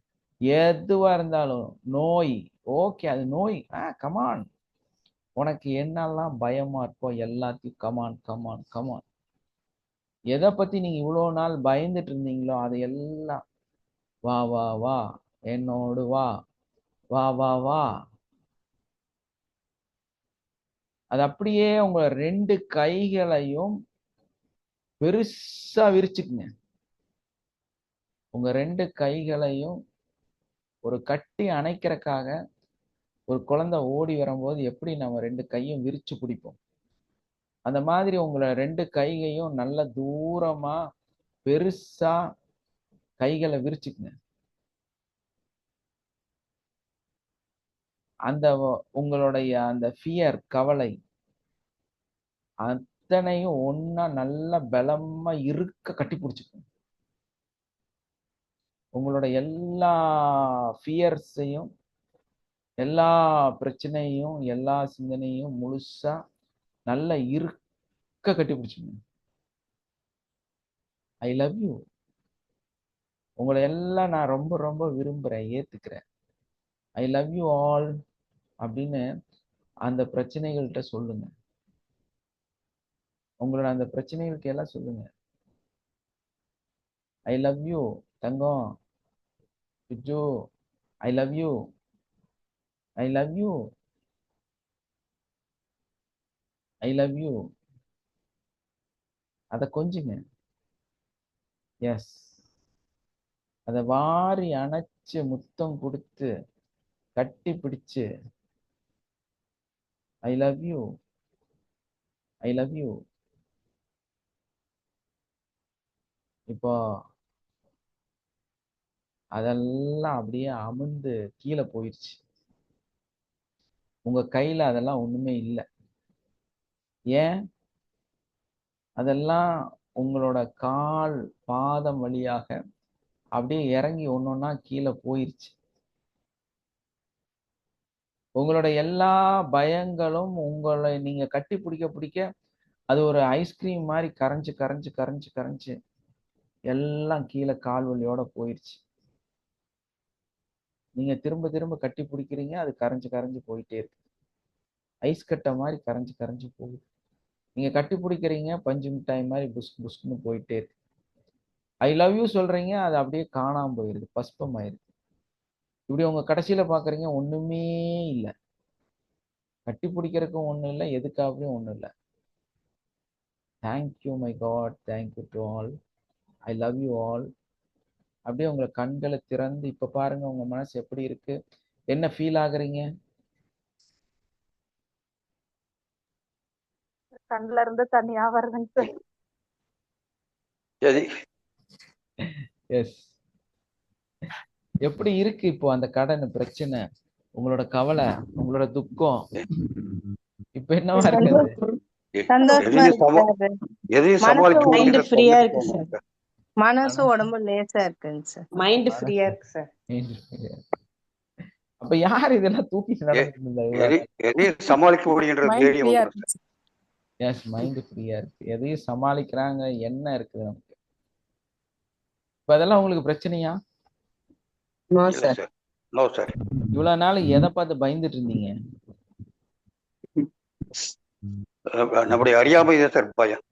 எதுவா இருந்தாலும் நோய், ஓகே அது நோய், கமான். உனக்கு என்னெல்லாம் பயமா இருக்கோ எல்லாத்தையும் கமான் கமான் கமான். எதை பத்தி நீங்க இவ்வளவு நாள் பயந்துட்டு இருந்தீங்களோ அது எல்லாம் வா வா வா, என்னோடு வா வா வா வா. அது அப்படியே உங்க ரெண்டு கைகளையும் பெருசா விரிச்சுக்குங்க. உங்க ரெண்டு கைகளையும் ஒரு கட்டி அணைக்கிறதுக்காக ஒரு குழந்தை ஓடி வரும்போது எப்படி நம்ம ரெண்டு கையும் விரிச்சு பிடிப்போம், அந்த மாதிரி உங்களை ரெண்டு கைகையும் நல்ல தூரமா பெருசா கைகளை விரிச்சுக்குங்க. அந்த உங்களுடைய அந்த ஃபியர், கவலை அத்தனையும் ஒன்னா நல்ல பலமா இருக்க கட்டி பிடிச்சுக்கணும். உங்களோட எல்லா ஃபியர்ஸையும், எல்லா பிரச்சனையும், எல்லா சிந்தனையும் முழுசா நல்ல இருக்க கட்டி பிடிச்சுக்கணும். ஐ லவ் யூ, உங்களை எல்லாம் நான் ரொம்ப ரொம்ப விரும்புறேன், ஏத்துக்கிறேன். ஐ லவ் யூ ஆல் அப்படின்னு அந்த பிரச்சனைகள்கிட்ட சொல்லுங்க. உங்களோட அந்த பிரச்சனைகளுக்கு எல்லாம் சொல்லுங்க. ஐ love you Thangam, Biju, I love you, I love you, I love you. அதை கொஞ்சுங்க. எஸ், அதை வாரி அணைச்சு முத்தம் கொடுத்து கட்டி பிடிச்சு ஐ love you, I love you. இப்போ அதெல்லாம் அப்படியே அமிழ்ந்து கீழே போயிடுச்சு. உங்க கையில அதெல்லாம் ஒண்ணுமே இல்லை. ஏன்? அதெல்லாம் உங்களோட கால் பாதம் வழியாக அப்படியே இறங்கி ஒன்னொன்னா கீழே போயிருச்சு. உங்களோட எல்லா பயங்களும் உங்களை நீங்க கட்டி பிடிக்க பிடிக்க அது ஒரு ஐஸ்கிரீம் மாதிரி கரைஞ்சு கரைஞ்சு கரைஞ்சு கரைஞ்சு எல்லாம் கீழே கால் வலியோட போயிருச்சு. நீங்க திரும்ப திரும்ப கட்டி பிடிக்கிறீங்க, அது கரைஞ்சு கரைஞ்சு போயிட்டே இருக்கு. ஐஸ் கட்டை மாதிரி கரைஞ்சு கரைஞ்சு போகுது. நீங்க கட்டி பிடிக்கிறீங்க, பஞ்சு மிட்டாய் மாதிரி புஷ் புஷ்னு போயிட்டே இருக்கு. ஐ லவ் யூ சொல்றீங்க, அது அப்படியே காணாம போயிருது, பஸ்பம் ஆயிருது. இப்படி உங்க கடைசியில பாக்குறீங்க ஒண்ணுமே இல்லை. கட்டி பிடிக்கிறதுக்கும் ஒண்ணும் இல்லை, எதுக்காகவும் ஒண்ணும் இல்லை. Thank you my God, thank you to all, I love you all. அப்படியே உங்களை கண்களை திறந்து இப்ப பாருங்க உங்க மனசு எப்படி இருக்கு, என்ன ஃபீல் ஆகுறீங்க? கண்ணுல இருந்து தனியா வருதுங்க சார். சரி எஸ். எப்படி இருக்கு இப்போ அந்த கடன் பிரச்சனை, உங்களோட கவலை, உங்களோட துக்கம் இப்ப என்னவா இருக்குது? சந்தோஷமா எதையும் இருக்கு சமா சார். எதையும் மனசு சமாளிக்க மைண்ட் முடியுன்ற ஃப்ரீயா தருணத்துக்கு இருக்கு போகணும் சார். சார். மனசு உடம்பு லேசா இருக்குங்க சார். மைண்ட் ஃப்ரீயா இருக்கு சார். அப்ப யார் இதெல்லாம் தூக்கிட்டு நடந்துட்டு இருந்தா இவ்வளவு நாள்? எதையும் சமாளிக்க முடியுன்ற மைண்ட் தைரியம் ஃப்ரீயா வந்துடும் இருக்கு சார். எஸ், மைண்ட் ஃப்ரீயா இருக்கு, எதையும் சமாளிக்கிறாங்க, என்ன இருக்குது நமக்கு. இப்ப அதெல்லாம் உங்களுக்கு பிரச்சனையா? நோ இல்ல சார். Sir, no sir. இவ்வளவு நாள் எதை பார்த்து பயந்துட்டு இருந்தீங்க? நம்முடைய அறியாமை தான் சார் பயம்.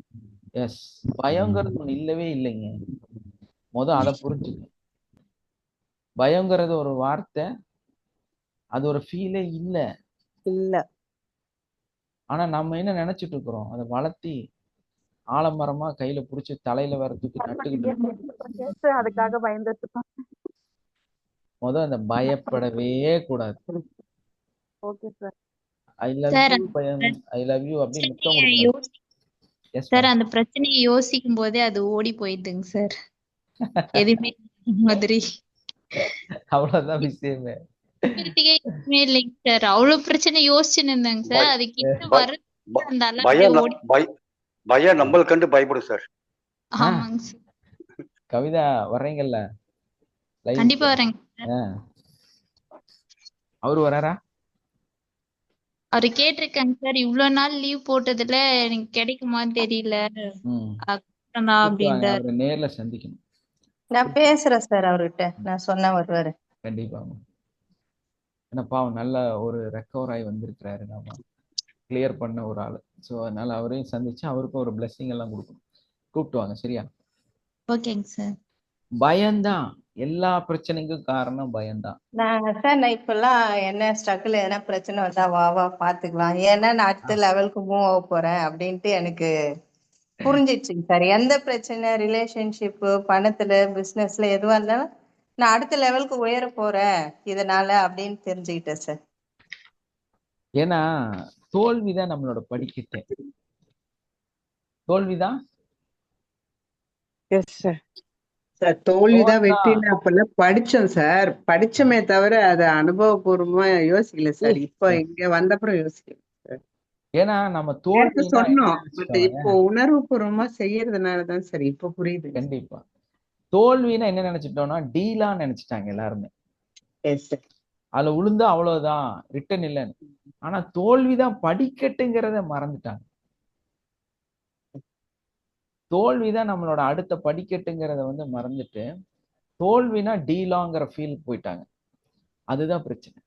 எஸ், பயங்கிறது ஒண்ணு இல்லவே இல்லைங்க. அதை புரிஞ்சுக்க. பயங்கிறது ஒரு வார்த்தை, அது ஒரு ஃபீலே இல்ல. இல்ல. ஆனா நம்ம என்ன நினைச்சிட்டு இருக்கிறோம், அதை வளர்த்தி ஆலமரமா கையில புடிச்சு தலையில வேற தூக்கி நட்டுக்கிட்டு இருக்கோம். அதுக்காக பயந்துட்டு இருக்கோம். அந்த பயப்படவே கூடாது. Okay sir. I love sir you பயம், ஐ லவ் யூ அப்படி முத்தம் பிரச்சனையை கொடுக்கணும். எஸ் சார் அந்த பிரச்சனையை யோசிக்கும் போதே அது ஓடி போயிடுதுங்க சார். எதுவுமே மாதிரி அவ்வளவுதான் விஷயமே. எதுவுமே இல்லைங்க சார். அவ்வளவு பிரச்சனை யோசிச்சுன்னு இருந்தாங்க சார். அது கிட்ட ப- வர ப- அந்த அலர்ட் பயம் ஓடி. பயம் நம்மள கண்டு பயப்படும் சார். ஆமாங்க சார். கவிதா வர்றீங்கல்ல? live கண்டிப்பா க்கு. வரேங்க. அவரு வராரா? அவரு கேட்டிருக்காங்க சார், இவ்வளவு நாள் லீவ் போட்டதுல எனக்கு கிடைக்குமான்னு தெரியல அப்படின்றாரு. அவரை நேர்ல சந்திக்கணும். நான் பேசுறேன் சார் அவர்கிட்ட. நான் சொன்னா வருவாரு. கண்டிப்பா. ஏன்னா பாவம் நல்ல ஒரு ரெக்கவர் ஆகி வந்திருக்கிறாரு, நாம கிளியர் பண்ண ஒரு ஆளு. ஸோ அதனால அவரையும் சந்திச்சு அவருக்கும் ஒரு பிளெஸிங் எல்லாம் கொடுக்கணும். கூப்பிட்டு வாங்க, சரியா? ஓகேங்க சார். பயம்தான் எல்லா பிரச்சனைக்கும் காரணம், பயம்தான். நான் இப்பெல்லாம் என்ன ஸ்ட்ரகிள் எதனா பிரச்சனை வந்தா வா பாத்துக்கலாம், ஏன்னா நான் அடுத்த லெவலுக்கு மூவ் ஆக போறேன் அப்படின்ட்டு எனக்கு புரிஞ்சிடுச்சுங்க சார். எந்த பிரச்சனை ரிலேஷன்ஷிப், பணத்துல, பிசினஸ்ல எதுவா இருந்தாலும் நான் அடுத்த லெவலுக்கு உயர போறேன் இதனால அப்படின்னு தெரிஞ்சுக்கிட்டேன் சார். ஏன்னா தோல்விதான் நம்மளோட படிக்கட்டே. தோல்விதான் எஸ் சார். சார் தோல்விதான் வெற்றின்னு அப்பெல்லாம் படிச்சோம் சார். படிச்சோமே தவிர அதை அனுபவபூர்வமா யோசிக்கல சார். இப்போ இங்க வந்தப்புறம் யோசிக்கல. ஏன்னா நம்ம நேத்து தோல்வி சொன்னோம், பட் இப்போ உணர்வு பூர்வமா செய்யறதுனாலதான் சார் இப்ப புரியுது. கண்டிப்பா. தோல்வின்னா என்ன நினைச்சிட்டோம்னா டீலா நினைச்சிட்டாங்க எல்லாருமே. Yes sir. அதுல உளுந்தா அவ்வளவுதான், ரிட்டன் இல்லைன்னு. ஆனா தோல்விதான் படிக்கட்டுங்கிறத மறந்துட்டாங்க. தோல்விதான் நம்மளோட அடுத்த படிக்கட்டுங்கிறத மறந்துட்டு தோல்வினா டீலாங்கிற ஃபீல் போயிட்டாங்க. அதுதான் பிரச்சனை.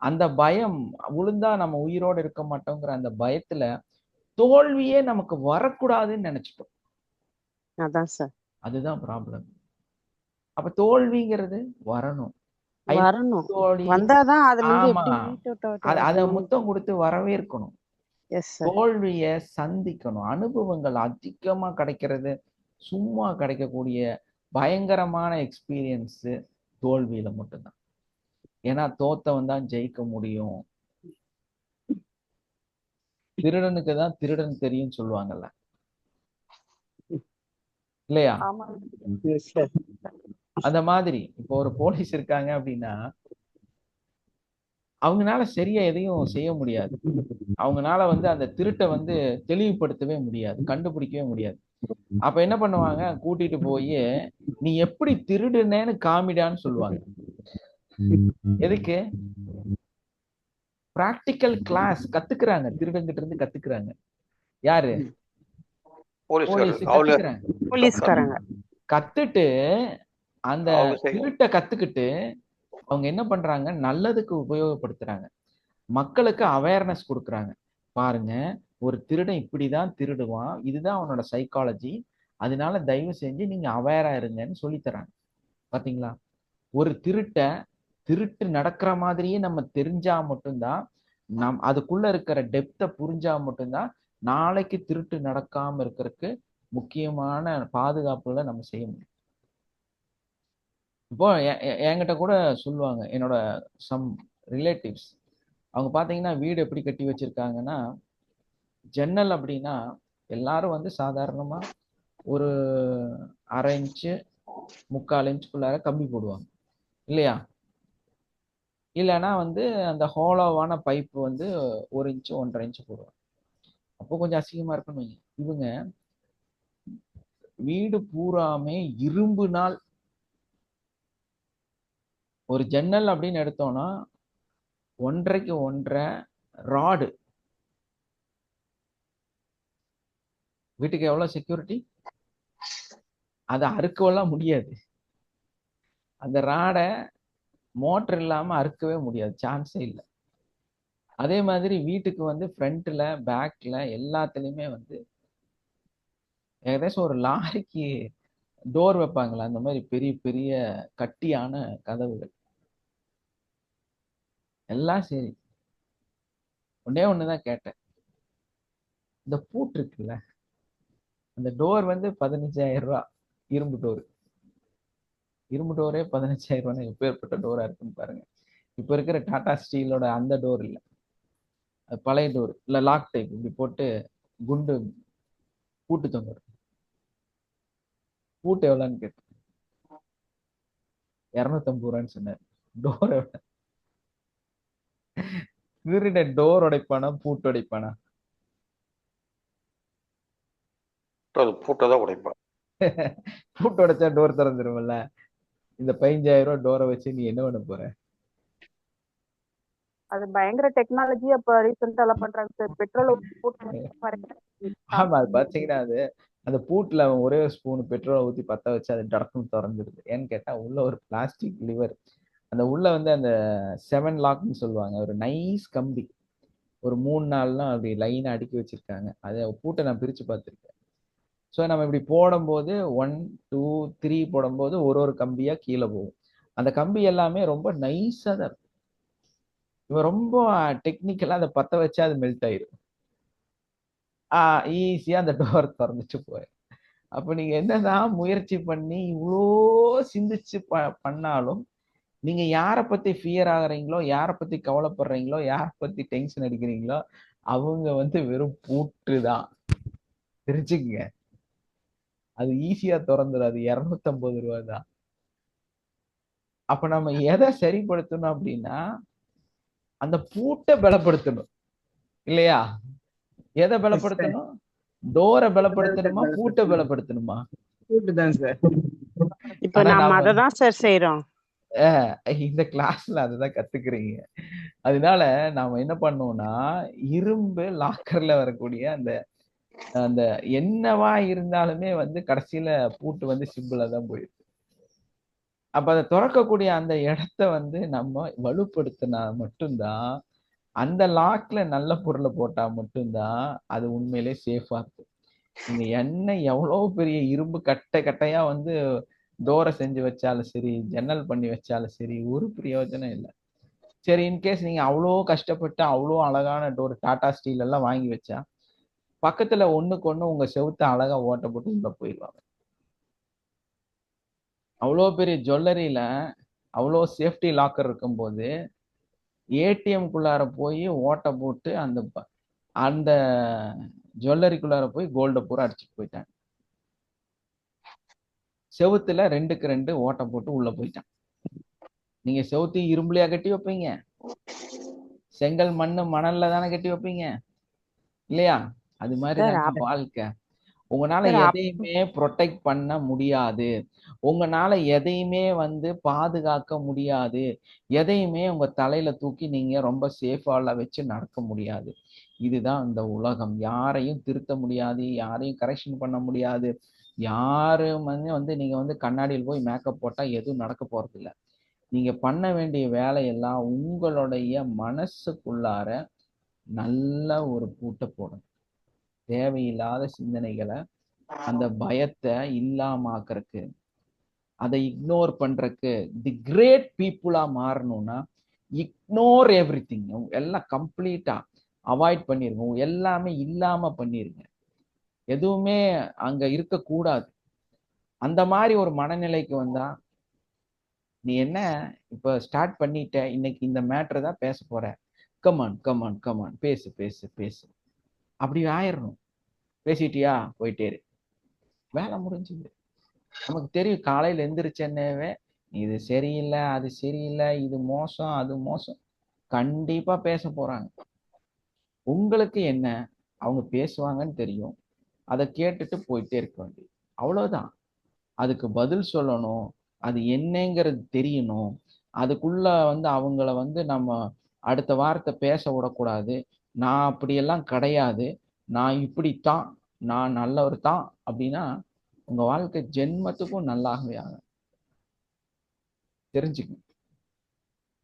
அந்த பயம், உளுந்தா நம்ம உயிரோடு இருக்க மாட்டோங்கிற அந்த பயத்துல தோல்வியே நமக்கு வரக்கூடாதுன்னு நினைச்சிட்டோம். அதான் சார். அதுதான் ப்ராப்ளம். அப்ப தோல்விங்கிறது வரணும். வரணும். வந்தாதான் அதுல இருந்து எப்படி மீட் அவுட் அத ஆகுறது. முத்தம் கொடுத்து வரவேற்கணும். Yes sir. தோல்விய சந்திக்கணும். அனுபவங்கள் அதிகமா கிடைக்கிறது சும்மா கிடைக்கக்கூடிய பயங்கரமான எக்ஸ்பீரியன்ஸ் தோல்வியில மட்டும்தான். ஏன்னா தோத்தவன் தான் ஜெயிக்க முடியும். திருடனுக்கு தான் திருடன் தெரியும் சொல்லுவாங்கல்ல, இல்லையா? அந்த மாதிரி இப்போ ஒரு போலீஸ் இருக்காங்க அப்படின்னா அவங்கனால சரியா எதையும் செய்ய முடியாது. அவங்கனால அந்த திருட்டை தெளிவுபடுத்தவே முடியாது, கண்டுபிடிக்கவே முடியாது. அப்ப என்ன பண்ணுவாங்க, கூட்டிட்டு போய் நீ எப்படி திருடுனேன்னு காமிடான்னு சொல்லுவாங்க. எதுக்கு? பிராக்டிக்கல் கிளாஸ் கத்துக்கிறாங்க, திருடங்கிட்ட இருந்து கத்துக்கிறாங்க. யாரு? போலீஸ் கத்துக்கிறாங்க. போலீஸ்காரங்க கத்துட்டு அந்த திருட்டை கத்துக்கிட்டு அவங்க என்ன பண்றாங்க, நல்லதுக்கு உபயோகப்படுத்துறாங்க. மக்களுக்கு அவேர்னஸ் கொடுக்குறாங்க. பாருங்க, ஒரு திருடன் இப்படிதான் திருடுவான், இதுதான் அவனோட சைக்காலஜி, அதனால தயவு செஞ்சு நீங்க அவேரா இருங்கன்னு சொல்லி தராங்க. பாத்தீங்களா? ஒரு திருட்டு நடக்கிற மாதிரியே நம்ம தெரிஞ்சா மட்டும்தான், அதுக்குள்ள இருக்கிற டெப்த்தை புரிஞ்சா மட்டும்தான் நாளைக்கு திருட்டு நடக்காம இருக்கிறதுக்கு முக்கியமான பாதுகாப்புகளை நம்ம செய்ய முடியும். இப்போ என்கிட்ட கூட சொல்லுவாங்க என்னோட சம் ரிலேட்டிவ்ஸ், அவங்க பார்த்தீங்கன்னா வீடு எப்படி கட்டி வச்சிருக்காங்கன்னா, ஜன்னல் அப்படின்னா எல்லாரும் வந்து சாதாரணமா ஒரு 1/2 இன்ச்சு 3/4 இன்ச்சுக்குள்ளார கம்பி போடுவாங்க இல்லையா? இல்லைன்னா வந்து அந்த ஹோலோவான பைப்பு வந்து 1 இன்ச்சு 1.5 இன்ச்சு போடுவாங்க. அப்போ கொஞ்சம் அசிங்கமா இருக்குன்னு வைங்க. இவங்க வீடு பூராமே இரும்புனால் ஒரு ஜன்னல் அப்படின்னு எடுத்தோம்னா 1.5க்கு 1.5 ராடு. வீட்டுக்கு எவ்வளவு செக்யூரிட்டி? அதை அறுக்கலாம் முடியாது. அந்த ராடை மோட்டர் இல்லாம அறுக்கவே முடியாது, சான்ஸே இல்லை. அதே மாதிரி வீட்டுக்கு வந்து ஃப்ரண்ட்ல பேக்ல எல்லாத்துலயுமே வந்து ஏகദേശம் ஒரு லாரிக்கு டோர் வைப்பாங்களா அந்த மாதிரி பெரிய பெரிய கட்டியான கதவுகள் எல்லாம் சரி. ஒன்னே ஒண்ணுதான் கேட்டேன், இந்த பூட்டு இருக்குல்ல, அந்த டோர் வந்து 15,000 ரூபாய். இரும்பு டோர், இரும்பு டோரே 15,000 ரூபாய் எப்பேற்பட்ட டோரா இருக்குன்னு பாருங்க. இப்ப இருக்கிற டாடா ஸ்டீலோட அந்த டோர் இல்ல, அது பழைய டோர் இல்ல, லாக் டைப் இப்படி போட்டு குண்டு பூட்டு தொங்க. பூட்டு எவ்வளோன்னு கேட்டேன், 250 ரூபான்னு சொன்னார். டோர் எவ்வளோ? திருட டோர் உடைப்பானா பூட்டு உடைப்பானா? பூட்டை தான் உடைப்பான். பூட்டு உடைச்சா டோர் திறந்துருமில்ல. இந்த 15,000 ரூபாய் டோரை வச்சு நீ என்ன பண்ண போற? அது பயங்கர டெக்னாலஜி. அப்ப ரீசெண்டா எல்லாம் பண்றாங்க சார், பெட்ரோல் ஆமா, அது பாத்தீங்கன்னா அது அந்த பூட்டுல அவன் ஒரே ஒரு ஸ்பூன் பெட்ரோலை ஊத்தி பத்த வச்சு அது டடக்குன்னு திறந்துருது. ஏன்னு கேட்டா உள்ள ஒரு பிளாஸ்டிக் லிவர், அந்த உள்ள வந்து அந்த 7 லாக்னு சொல்லுவாங்க, ஒரு நைஸ் கம்பி, ஒரு 3-4 அப்படி லைனா அடுக்கி வச்சிருக்காங்க. அதை பூட்டை நான் பிரிச்சு பார்த்திருக்கேன். ஸோ நம்ம இப்படி போடும்போது 1 2 3 போடும்போது ஒரு ஒரு கம்பியா கீழே போகும். அந்த கம்பி எல்லாமே ரொம்ப நைஸா தான் இருக்கும். இவன் ரொம்ப டெக்னிக்கலா அதை பத்த வச்சா அது மெல்ட் ஆயிரும். ஈஸியா அந்த டோர் திறந்துச்சு போய். அப்ப நீங்க என்னதான் முயற்சி பண்ணி இவ்வளோ சிந்திச்சு பண்ணாலும் நீங்க யாரை பத்தி ஃபியர் ஆகுறீங்களோ, யாரை பத்தி கவலைப்படுறீங்களோ, யாரை பத்தி டென்ஷன் அடிக்கிறீங்களோ, அவங்க வந்து வெறும் பூட்டு தான், தெரிஞ்சுக்கங்க. அது ஈஸியா திறந்துடாது, 250 ரூபாய் தான். அப்ப நம்ம எதை சரிப்படுத்தணும் அப்படின்னா அந்த பூட்டை பலப்படுத்தணும் இல்லையா? எதை பலப்படுத்தணும்? டோரை பலப்படுத்தணுமா பூட்டை பலப்படுத்தணுமா? பூட்டு தான் சார். இப்ப நாம அததான் சார் செய்யறோம். இந்த கிளாஸ்ல அதுதான் கத்துக்கிறீங்க. அதனால நாம என்ன பண்ணோம்னா, இரும்பு லாக்கர்ல வரக்கூடிய அந்த அந்த என்னவா இருந்தாலுமே வந்து கடைசியில பூட்டு வந்து சிம்பிளா தான் போயிருக்கு. அப்ப அதை திறக்கக்கூடிய அந்த இடத்த வந்து நம்ம வலுப்படுத்தினா மட்டும்தான், அந்த லாக்ல நல்ல பொருளை போட்டா மட்டும்தான் அது உண்மையிலே சேஃபா இருக்கும். நீங்க என்ன எவ்வளவு பெரிய இரும்பு கட்டை கட்டையா வந்து டோரை செஞ்சு வச்சாலும் சரி, ஜன்னல் பண்ணி வச்சாலும் சரி, ஒரு பிரயோஜனம் இல்லை. சரி, இன்கேஸ் நீங்க அவ்வளோ கஷ்டப்பட்டு அவ்வளோ அழகான டோர் டாடா ஸ்டீல் எல்லாம் வாங்கி வச்சா பக்கத்துல ஒண்ணுக்கு ஒண்ணு உங்க செவுத்த அழகா ஓட்ட போட்டு உள்ள போயிடுவாங்க. அவ்வளோ பெரிய ஜுவல்லரியில அவ்வளோ சேஃப்டி லாக்கர் இருக்கும்போது ஏடிஎம்குள்ளார போய் ஓட்ட போட்டு அந்த அந்த ஜுவல்லரிக்குள்ளார போய் கோல்ட பூரா அடிச்சுட்டு போயிட்டாங்க. செவுத்துல 2க்கு 2 ஓட்ட போட்டு உள்ள போயிட்டான். நீங்க செவுத்தையும் இரும்புலையா கட்டி வைப்பீங்க? செங்கல் மண்ணு மணல்ல தானே கட்டி வைப்பீங்க இல்லையா? அது மாதிரி தான் வாழ்க்கை. உங்களால எதையுமே ப்ரொடெக்ட் பண்ண முடியாது, உங்களால எதையுமே வந்து பாதுகாக்க முடியாது, எதையுமே உங்க தலையில தூக்கி நீங்க ரொம்ப சேஃபால வச்சு நடக்க முடியாது. இதுதான் இந்த உலகம். யாரையும் திருத்த முடியாது, யாரையும் கரெக்ஷன் பண்ண முடியாது. யாரும் வந்து நீங்க வந்து கண்ணாடியில் போய் மேக்கப் போட்டா எதுவும் நடக்க போறது இல்லை. நீங்க பண்ண வேண்டிய வேலையெல்லாம் உங்களுடைய மனசுக்குள்ளார நல்ல ஒரு பூட்டை போடணும். தேவையில்லாத சிந்தனைகளை, அந்த பயத்தை இல்லாமக்கிறதுக்கு, அதை இக்னோர் பண்றதுக்கு, தி கிரேட் பீப்புளா மாறணும்னா இக்னோர் எவ்ரிதிங். எல்லாம் கம்ப்ளீட்டா அவாய்ட் பண்ணிருங்க, எல்லாமே இல்லாம பண்ணிருங்க, எதுவுமே அங்க இருக்கக்கூடாது. அந்த மாதிரி ஒரு மனநிலைக்கு வந்தா நீ என்ன இப்போ ஸ்டார்ட் பண்ணிட்ட, இன்னைக்கு இந்த மேட்ரை தான் பேச போற, கமான் கமான் கமான் பேசு பேசு பேசு, அப்படி ஆயிடணும். பேசிட்டியா போயிட்டே இரு, வேலை முடிஞ்சுது. நமக்கு தெரியும் காலையில எந்திரிச்சேன்னேவே இது சரியில்லை, அது சரியில்லை, இது மோசம், அது மோசம், கண்டிப்பா பேச போறாங்க. உங்களுக்கு என்ன, அவங்க பேசுவாங்கன்னு தெரியும், அதை கேட்டுட்டு போயிட்டே இருக்க வேண்டியது, அவ்வளவுதான். அதுக்கு பதில் சொல்லணும், அது என்னங்கிறது தெரியணும். அதுக்குள்ள அவங்கள நம்ம அடுத்த வாரத்தை பேச விடக்கூடாது. நான் அப்படியெல்லாம் கிடையாது, நான் இப்படித்தான், நான் நல்லவர் தான் அப்படின்னா உங்க வாழ்க்கை ஜென்மத்துக்கும் நல்லாகவே ஆகும். தெரிஞ்சுக்கணும்,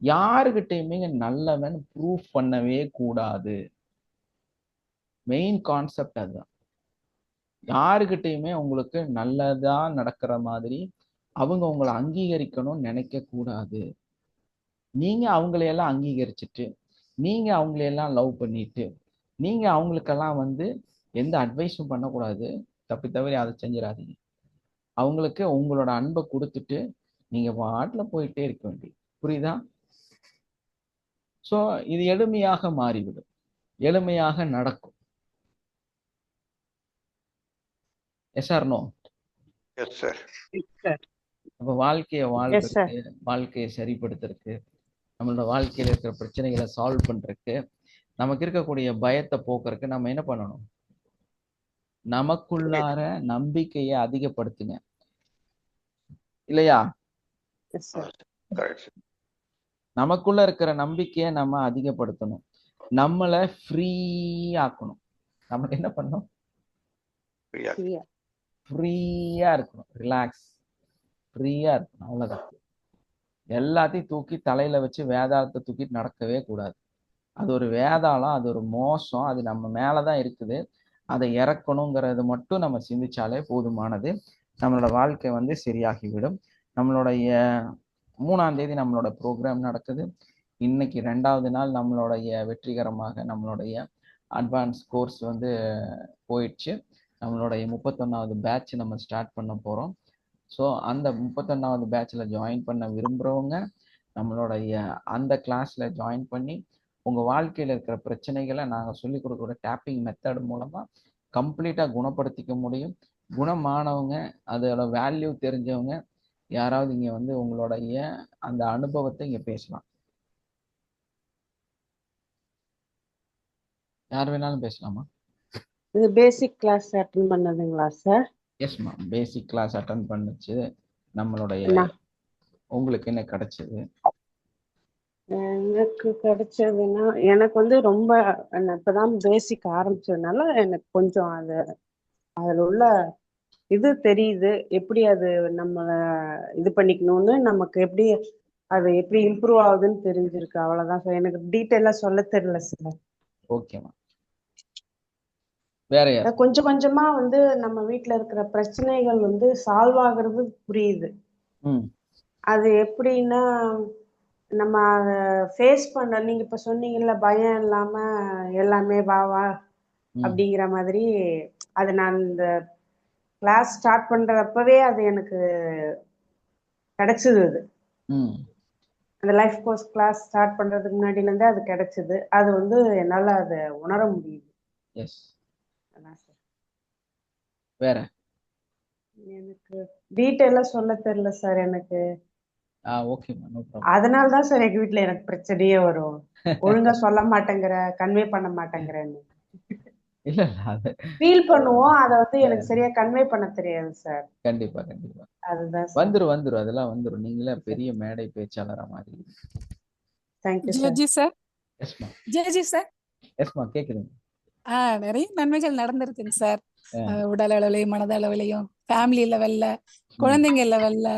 யாருகிட்டையுமே நல்லவன் ப்ரூஃப் பண்ணவே கூடாது. மெயின் கான்செப்ட் அதுதான். யாருகிட்டையுமே உங்களுக்கு நல்லதா நடக்கிற மாதிரி அவங்க உங்களை அங்கீகரிக்கணும்னு நினைக்க கூடாது. நீங்க அவங்களையெல்லாம் அங்கீகரிச்சுட்டு, நீங்க அவங்களையெல்லாம் லவ் பண்ணிட்டு, நீங்க அவங்களுக்கெல்லாம் எந்த அட்வைஸும் பண்ணக்கூடாது. தப்பி தவறி அதை செஞ்சிடாதீங்க. அவங்களுக்கு உங்களோட அன்பை கொடுத்துட்டு நீங்க பாட்டில் போயிட்டே இருக்க வேண்டியது. புரியுதா? ஸோ இது எளிமையாக மாறிவிடும், எளிமையாக நடக்கும். Yes or no? Yes sir. அப்ப வாழ்க்கையை வாழ்றதுக்கு, வாழ்க்கையை சரிப்படுத்துறதுக்கு, நம்மளோட வாழ்க்கையில இருக்கிற பிரச்சனைகளை சால்வ் பண்றதுக்கு, நமக்கு இருக்கக்கூடிய பயத்தை போக்குறதுக்கு நம்ம என்ன பண்ணணும்? நமக்குள்ளார நம்பிக்கையை அதிகப்படுத்துங்க, இல்லையா? நமக்குள்ள இருக்கிற நம்பிக்கையை நம்ம அதிகப்படுத்தணும், நம்மளை ஃப்ரீ ஆக்கணும். நம்ம என்ன பண்ணணும்? ஃப்ரீயா இருக்கணும், ரிலாக்ஸ், ஃப்ரீயா இருக்கணும், அவ்வளவுதான். எல்லாத்தையும் தூக்கி தலையில வச்சு வேதாளத்தை தூக்கிட்டு நடக்கவே கூடாது. அது ஒரு வேதாளம், அது ஒரு மோசம், அது நம்ம மேலதான் இருக்குது. அதை இறக்கணுங்கிறது மட்டும் நம்ம சிந்திச்சாலே போதுமானது. நம்மளோட வாழ்க்கை சரியாகிவிடும். நம்மளுடைய 3ஆம் தேதி நம்மளோட ப்ரோக்ராம் நடக்குது. இன்னைக்கு 2வது நாள் நம்மளுடைய வெற்றிகரமாக நம்மளுடைய அட்வான்ஸ் கோர்ஸ் போயிடுச்சு. நம்மளுடைய 31வது பேட்ச் நம்ம ஸ்டார்ட் பண்ண போறோம். ஸோ அந்த 31வது பேட்ச்ல ஜாயின் பண்ண விரும்புகிறவங்க நம்மளுடைய அந்த கிளாஸ்ல ஜாயின் பண்ணி உங்கள் வாழ்க்கையில் இருக்கிற பிரச்சனைகளை நாங்கள் சொல்லிக் கொடுக்குற டேப்பிங் மெத்தட் மூலமாக கம்ப்ளீட்டாக குணப்படுத்திக்க முடியும். குணமானவங்க, அதோட வேல்யூ தெரிஞ்சவங்க யாராவது இங்கே உங்களுடைய அந்த அனுபவத்தை இங்கே பேசலாம். யார் வேணாலும் பேசலாமா? இது பேசிக் கிளாஸ் அட்டெண்ட் பண்ணதுங்களா சார்? எஸ்மா, பேசிக் கிளாஸ் அட்டெண்ட் பண்ணுச்சு. நம்மளுடைய உங்களுக்கு என்ன கிடைச்சது? எனக்கு கிடைச்சதுன்னா, எனக்கு ரொம்ப இப்பதான் பேசிக் ஆரம்பிச்சதுனால எனக்கு கொஞ்சம் அதுல உள்ள இது தெரியுது, எப்படி அது நம்மள இது பண்ணிக்கணும்னு, நமக்கு எப்படி அது எப்படி இம்ப்ரூவ் ஆகுதுன்னு தெரிஞ்சிருக்கு. அவ்வளவுதான் சார், எனக்கு டீட்டெயிலா சொல்ல தெரியல சார். ஓகேமா. வேற கொஞ்சம் கொஞ்சமா நம்ம வீட்டுல இருக்கிற பிரச்சனைகள் சால்வ் ஆகுறது புரியுது. அது எப்படின்னா, நம்ம அதை ஃபேஸ் பண்ண, நீங்க இப்ப சொன்னீங்கல்ல பயம் இல்லாம எல்லாமே வா வா அப்படிங்கிற மாதிரி, அது நான் இந்த கிளாஸ் ஸ்டார்ட் பண்றப்பவே அது எனக்கு கிடைச்சது. அது அந்த லைஃப் கோர்ஸ் கிளாஸ் ஸ்டார்ட் பண்றதுக்கு முன்னாடில இருந்தே அது கிடைச்சது. அது என்னால அதை உணர முடியுது. எஸ். வேற எனக்கு டீட்டெயிலா சொல்ல தெரியல சார் எனக்கு. ஓகேமா, நோ ப்ராப்ளம். அதனால தான் சார் எங்க வீட்ல எனக்கு பிரச்சனையே வரும். ஒழுங்கா சொல்ல மாட்டேங்கிற, கன்வே பண்ண மாட்டேங்கிறேன்னு. இல்ல அது ஃபீல் பண்ணுவோம், அதை எனக்கு சரியா கன்வே பண்ண தெரியாது சார். கண்டிப்பா கண்டிப்பா அதுதான் வந்துரும் அதெல்லாம் வந்துரும். நீங்களே பெரிய மேடை பேச்சாளரா மாதிரி. Thank you sir. ஜெயஜி சார். எஸ்மா. ஜெயஜி சார். எஸ்மா, கேக்குதுங்க. நிறைய நன்மைகள் நடந்திருக்குங்க சார். உடல் அளவுலையும் மனதளவுலையும் ஃபேமிலி லெவல்ல குழந்தைங்க லெவல்ல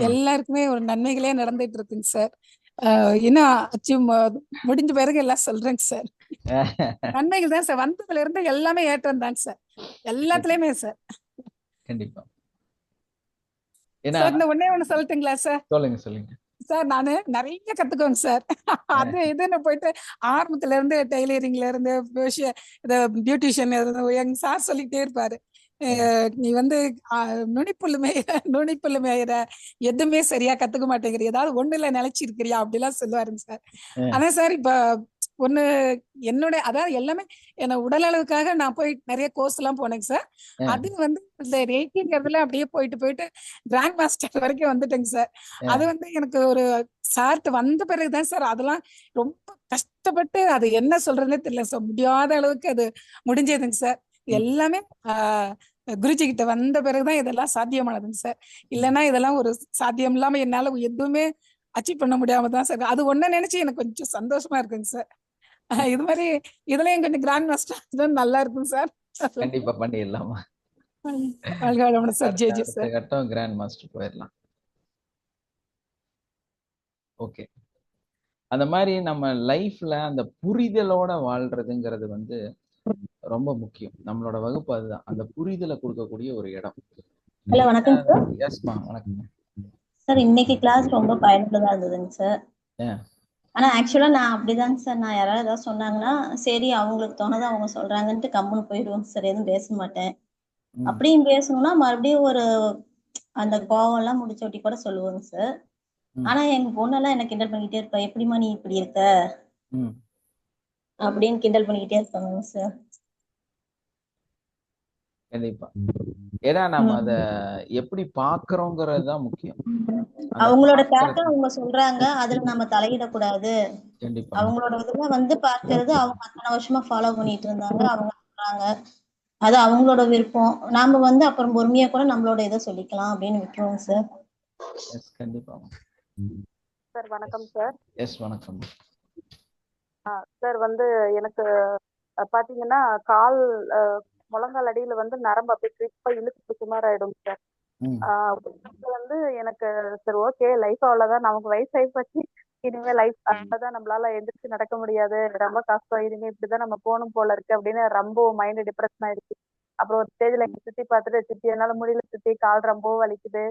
எல்லாருக்குமே ஒரு நன்மைகளே நடந்துட்டு இருக்குங்க சார். இன்னும் அச்சீவ் முடிஞ்ச பிறகு எல்லாம் சொல்றேங்க சார். நன்மைகள் தான் சார், வந்ததுல இருந்து எல்லாமே ஏற்றம் தாங்க சார், எல்லாத்துலயுமே சார். கண்டிப்பா. சார் இந்த ஒண்ணே ஒண்ணு சொல்லட்டுங்களா சார்? சொல்லுங்க சொல்லுங்க சார். நானு நிறைய கத்துக்குவேங்க சார். அது இதுன்னு போயிட்டு ஆரம்பத்துல இருந்து டெய்லரிங்ல இருந்து பியூட்டிஷியன் எங்க சார் சொல்லிட்டே இருப்பாரு, நீ வந்து நுனிப்புல்லு மேயிற, எதுவுமே சரியா கத்துக்க மாட்டேங்கிற, ஏதாவது ஒண்ணுல நிலைச்சிருக்கிறியா அப்படிலாம் சொல்லுவாருங்க சார். ஆனா சார் இப்ப ஒண்ணு என்னுடைய அதாவது எல்லாமே என்ன உடல் அளவுக்காக நான் போய் நிறைய கோர்ஸ் எல்லாம் போனேங்க சார். அது வந்து இந்த ரேக்கிங்கிறதுல அப்படியே போயிட்டு கிராண்ட் மாஸ்டர் வரைக்கும் வந்துட்டேங்க சார். அது வந்து எனக்கு ஒரு சார்ட் வந்த பிறகுதான் சார் அதெல்லாம் ரொம்ப கஷ்டப்பட்டு அது என்ன சொல்றதுன்னே தெரியல சார். முடியாத அளவுக்கு அது முடிஞ்சதுங்க சார். எல்லாமே குருஜி கிட்ட வந்த பிறகுதான் இதெல்லாம் சாத்தியமானதுங்க சார். இல்லைன்னா இதெல்லாம் ஒரு சாத்தியம் இல்லாம என்னால எதுவுமே அச்சீவ் பண்ண முடியாம தான் சார். அது ஒண்ணு நினைச்சு எனக்கு கொஞ்சம் சந்தோஷமா இருக்குங்க சார். இது மாதிரி இதுலயும் கொஞ்சம் கிராண்ட் மாஸ்டர் நல்லா இருக்கும் சார். கண்டிப்பா பண்ணிடலாமா? வாழ்க வளமுடன் சார். ஜெய் ஜெய் அடுத்த சார். கட்டம் கிராண்ட் மாஸ்டர் போயிடலாம். ஓகே. அந்த மாதிரி நம்ம லைஃப்ல அந்த புரிதலோட வாழ்றதுங்கிறது வந்து ரொம்ப முக்கியம். நம்மளோட வகுப்பு அதுதான், அந்த புரிதலை கொடுக்கக்கூடிய ஒரு இடம். ஹலோ, வணக்கம் சார். எஸ்மா, வணக்கம் சார். இன்னைக்கு கிளாஸ் ரொம்ப பயனுள்ளதா இருந்ததுங்க சார். ஆனா ஆக்சுவலா நான் அப்படிதாங்க சார். நான் யாராவது ஏதாவது சொன்னாங்கன்னா சரி அவங்களுக்கு தோணுது அவங்க சொல்றாங்கன்ட்டு கம்முன்னு போயிடுவேங்க சார். எதுவும் பேச மாட்டேன். அப்படியும் பேசணும்னா மறுபடியும் ஒரு அந்த கோவம் எல்லாம் முடிச்சோட்டி கூட சொல்லுவாங்க சார். ஆனா எங்க பொண்ணெல்லாம் என்ன கிண்டல் பண்ணிக்கிட்டே இருப்பா, எப்படிமா நீ இப்படி இருக்க அப்படின்னு கிண்டல் பண்ணிக்கிட்டே இருப்பாங்க சார். கண்டிப்பா. ஏன்னா நம்ம அத எப்படி பாக்குறோங்கிறது தான் முக்கியம். அவங்களோட பேட்டர்ன் அவங்க சொல்றாங்க, அதுல நம்ம தலையிடக்கூடாது. அவங்களோட இதுல வந்து பார்க்கறது அவங்க அத்தனை வருஷமா ஃபாலோ பண்ணிட்டு இருந்தாங்க, அவங்க சொல்றாங்க, அது அவங்களோட விருப்பம். நாம வந்து அப்புறம் பொறுமையா கூட நம்மளோட இதை சொல்லிக்கலாம் அப்படின்னு விட்டுருவோம் சார். கண்டிப்பா சார். வணக்கம் சார். எஸ் வணக்கம் சார். வந்து எனக்கு பாத்தீங்கன்னா கால் முழங்கால் அடியில வந்து நரம்பு அப்படியே கிரிப்பா இழுத்து பிடிச்ச மாதிரி ஆயிடும் சார். வந்து எனக்கு சரி ஓகே லைஃப் அவ்வளவுதான், நமக்கு வயசாகி போச்சு, இனிமே லைஃப் அதான் நம்மளால எந்திரிச்சு நடக்க முடியாது, ரொம்ப கஷ்டம், இனிமே இப்படிதான் நம்ம போகணும் போல இருக்கு அப்படின்னு ரொம்ப மைண்ட் டிப்ரெஷன் ஆயிடுச்சு. அப்புறம் ஒரு ஸ்டேஜ்ல சுத்தி பார்த்துட்டு சித்தி என்னால முடியல சித்தி, கால் ரொம்ப வலிக்குது,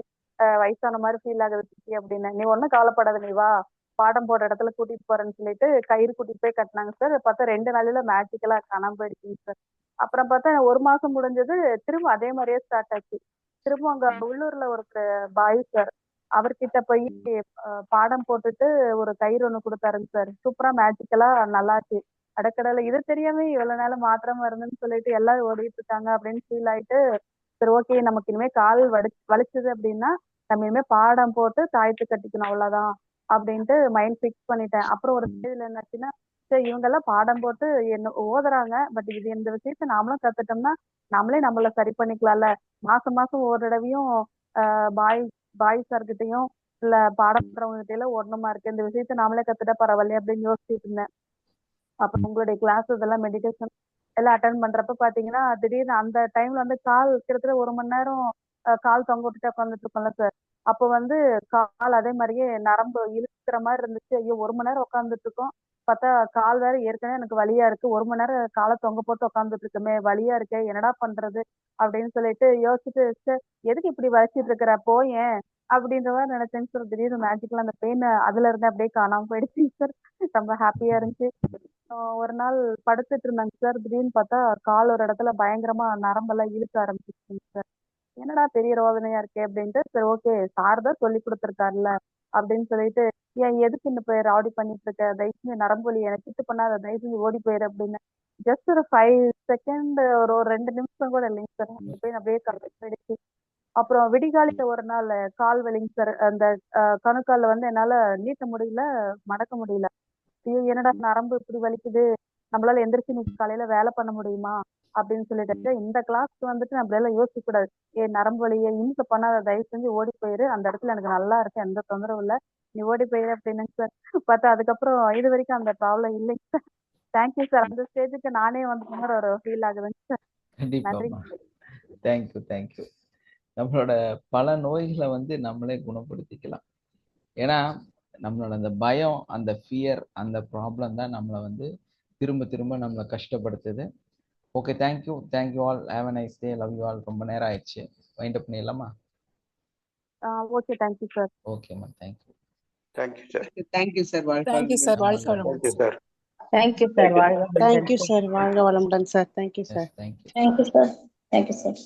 வயசான மாதிரி ஃபீல் ஆகுது சித்தி அப்படின்னு. நீ ஒன்னும் கவலைப்படாத, நீ வா பாடம் போடுற இடத்துல கூட்டிட்டு போறேன்னு சொல்லிட்டு கயிறு கூட்டிட்டு போய் கட்டினாங்க சார். பார்த்தா 2 நாளில மேஜிக்கலா காணாம போயிடுச்சுங்க சார். அப்புறம் பார்த்தா 1 மாசம் முடிஞ்சது, திரும்ப அதே மாதிரியே ஸ்டார்ட் ஆச்சு. திரும்ப அங்க உள்ளூர்ல ஒரு பாய் சார், அவர்கிட்ட போய் பாடம் போட்டுட்டு ஒரு கயிறு ஒண்ணு கொடுத்தாருங்க சார். சூப்பரா மேஜிக்கலா நல்லாச்சு. அடக்கடலை இது தெரியாம இவ்வளவு நேரம் மாத்திரம் வருதுன்னு சொல்லிட்டு எல்லாரும் ஓடிட்டு இருக்காங்க அப்படின்னு ஃபீல் ஆயிட்டு, சரி ஓகே நமக்கு இனிமே கால் வலிச்சது அப்படின்னா நம்ம இனிமே பாடம் போட்டு தாயத்து கட்டிக்கணும் அவ்வளவுதான் அப்படின்ட்டு மைண்ட் ஃபிக்ஸ் பண்ணிட்டேன். அப்புறம் ஒரு ஸ்டேஜ்ல என்னாச்சுன்னா, சரி இவங்க எல்லாம் பாடம் போட்டு என்ன ஓதுறாங்க, பட் இது இந்த விஷயத்த நாமளும் கத்துட்டோம்னா நம்மளே நம்மள சரி பண்ணிக்கலாம்ல. மாசம் ஒரு தடவையும் பாய் சார்கிட்டையும் இல்ல பாடம் பண்றவங்க கிட்ட எல்லாம் ஒண்ணுமா இருக்கு, இந்த விஷயத்த நாமளே கத்துட்டா பரவாயில்லையே அப்படின்னு யோசிச்சுட்டு இருந்தேன். அப்புறம் உங்களுடைய கிளாஸ் இதெல்லாம் மெடிடேஷன் எல்லாம் அட்டன் பண்றப்ப பாத்தீங்கன்னா திடீர்னு அந்த டைம்ல வந்து கால் கிட்டத்தட்ட 1 மணி நேரம் கால் தொங்க விட்டுட்டு உட்காந்துட்டு இருக்கோம்ல சார். அப்போ வந்து கால் அதே மாதிரியே நரம்பு இழுக்கிற மாதிரி இருந்துச்சு. ஐயோ 1 மணி நேரம் உட்காந்துட்டு இருக்கோம், பார்த்தா கால் வேற ஏற்கனவே எனக்கு வலியா இருக்கு, 1 மணி நேரம் காலை தொங்க போட்டு உட்காந்துட்டு இருக்குமே, வலியா இருக்கே, என்னடா பண்றது அப்படின்னு சொல்லிட்டு யோசிச்சுட்டு, சார் எதுக்கு இப்படி வலிச்சிட்டு இருக்கிற போயேன் அப்படின்ற மாதிரி நினைச்சேன்னு சார். திடீர்னு மேஜிக்கலா அந்த பெயின் அதுல இருந்து அப்படியே காணாம போயிடுச்சு சார். ரொம்ப ஹாப்பியா இருந்துச்சு. ஒரு நாள் படுத்துட்டு இருந்தாங்க சார், திடீர்னு பார்த்தா கால் ஒரு இடத்துல பயங்கரமா நரம்பெல்லாம் இழுக்க ஆரம்பிச்சிருச்சுங்க சார். என்னடா பெரிய ரோதனையா இருக்கே அப்படின்ட்டு, சரி ஓகே சார் தான் சொல்லி கொடுத்துருக்காருல்ல அப்படின்னு சொல்லிட்டு, ஏன் எதுக்கு இந்த போய் ராவடி பண்ணிட்டு இருக்க, தயவுசெஞ்சு நரம்பு வலி எனக்கு கிட்ட பண்ணாத, தயவுசெஞ்சு ஓடி போயிரு அப்படின்னு. ஜஸ்ட் ஒரு 5 செகண்ட், ஒரு 2 நிமிஷம் கூட இல்லைங்க சார், அந்த பெயின் அப்படியே போயிடுச்சு. அப்புறம் விடிகாலையில ஒரு நாள் கால் வலிங்க சார். அந்த கணுக்கால்ல வந்து என்னால நீட்ட முடியல, மடக்க முடியல. ஐயோ என்னடா நரம்பு இப்படி வலிக்குது, நம்மளால எந்திரிச்சு இன்னைக்கு காலையில வேலை பண்ண முடியுமா அப்படின்னு சொல்லிட்டு, இந்த கிளாஸ்க்கு வந்துட்டு நம்மளால யோசிக்க கூடாது, நரம்பு வலியை இன்ச பண்ணாத, தயவு செஞ்சு ஓடி போயிரு, அந்த இடத்துல எனக்கு நல்லா இருக்கு, எந்த தொந்தரவும் இல்லை, நீ ஓடி போயிரு அப்படின்னு சார். பார்த்தா அதுக்கப்புறம் இது வரைக்கும் அந்த ப்ராப்ளம் இல்லைங்க சார். Thank you sir. அந்த ஸ்டேஜுக்கு நானே வந்து ஒரு ஃபீல் ஆகுதுங்க சார். நன்றி. தேங்க்யூ. நம்மளோட பல நோய்களை வந்து நம்மளே குணப்படுத்திக்கலாம். ஏன்னா நம்மளோட அந்த பயம், அந்த ஃபியர், அந்த ப்ராப்ளம் தான் நம்மளை வந்து திரும்ப நம்மளை கஷ்டப்படுத்துது. Okay, thank you all. Have a nice day. Love you all. ரொம்ப நேரம் ஆயிடுச்சு, வைண்ட் அப் பண்ணிடலாமா? Okay, thank you sir. ஓகேம்மா, thank you sir. Thank you sir. Thank you sir. வாழ்க வளமுடன் சார். Thank you sir. வாழ்க வளமுடன். Thank you sir. வாழ்க வளமுடன் sir. Thank you sir. Thank you. Thank you sir. Thank you sir.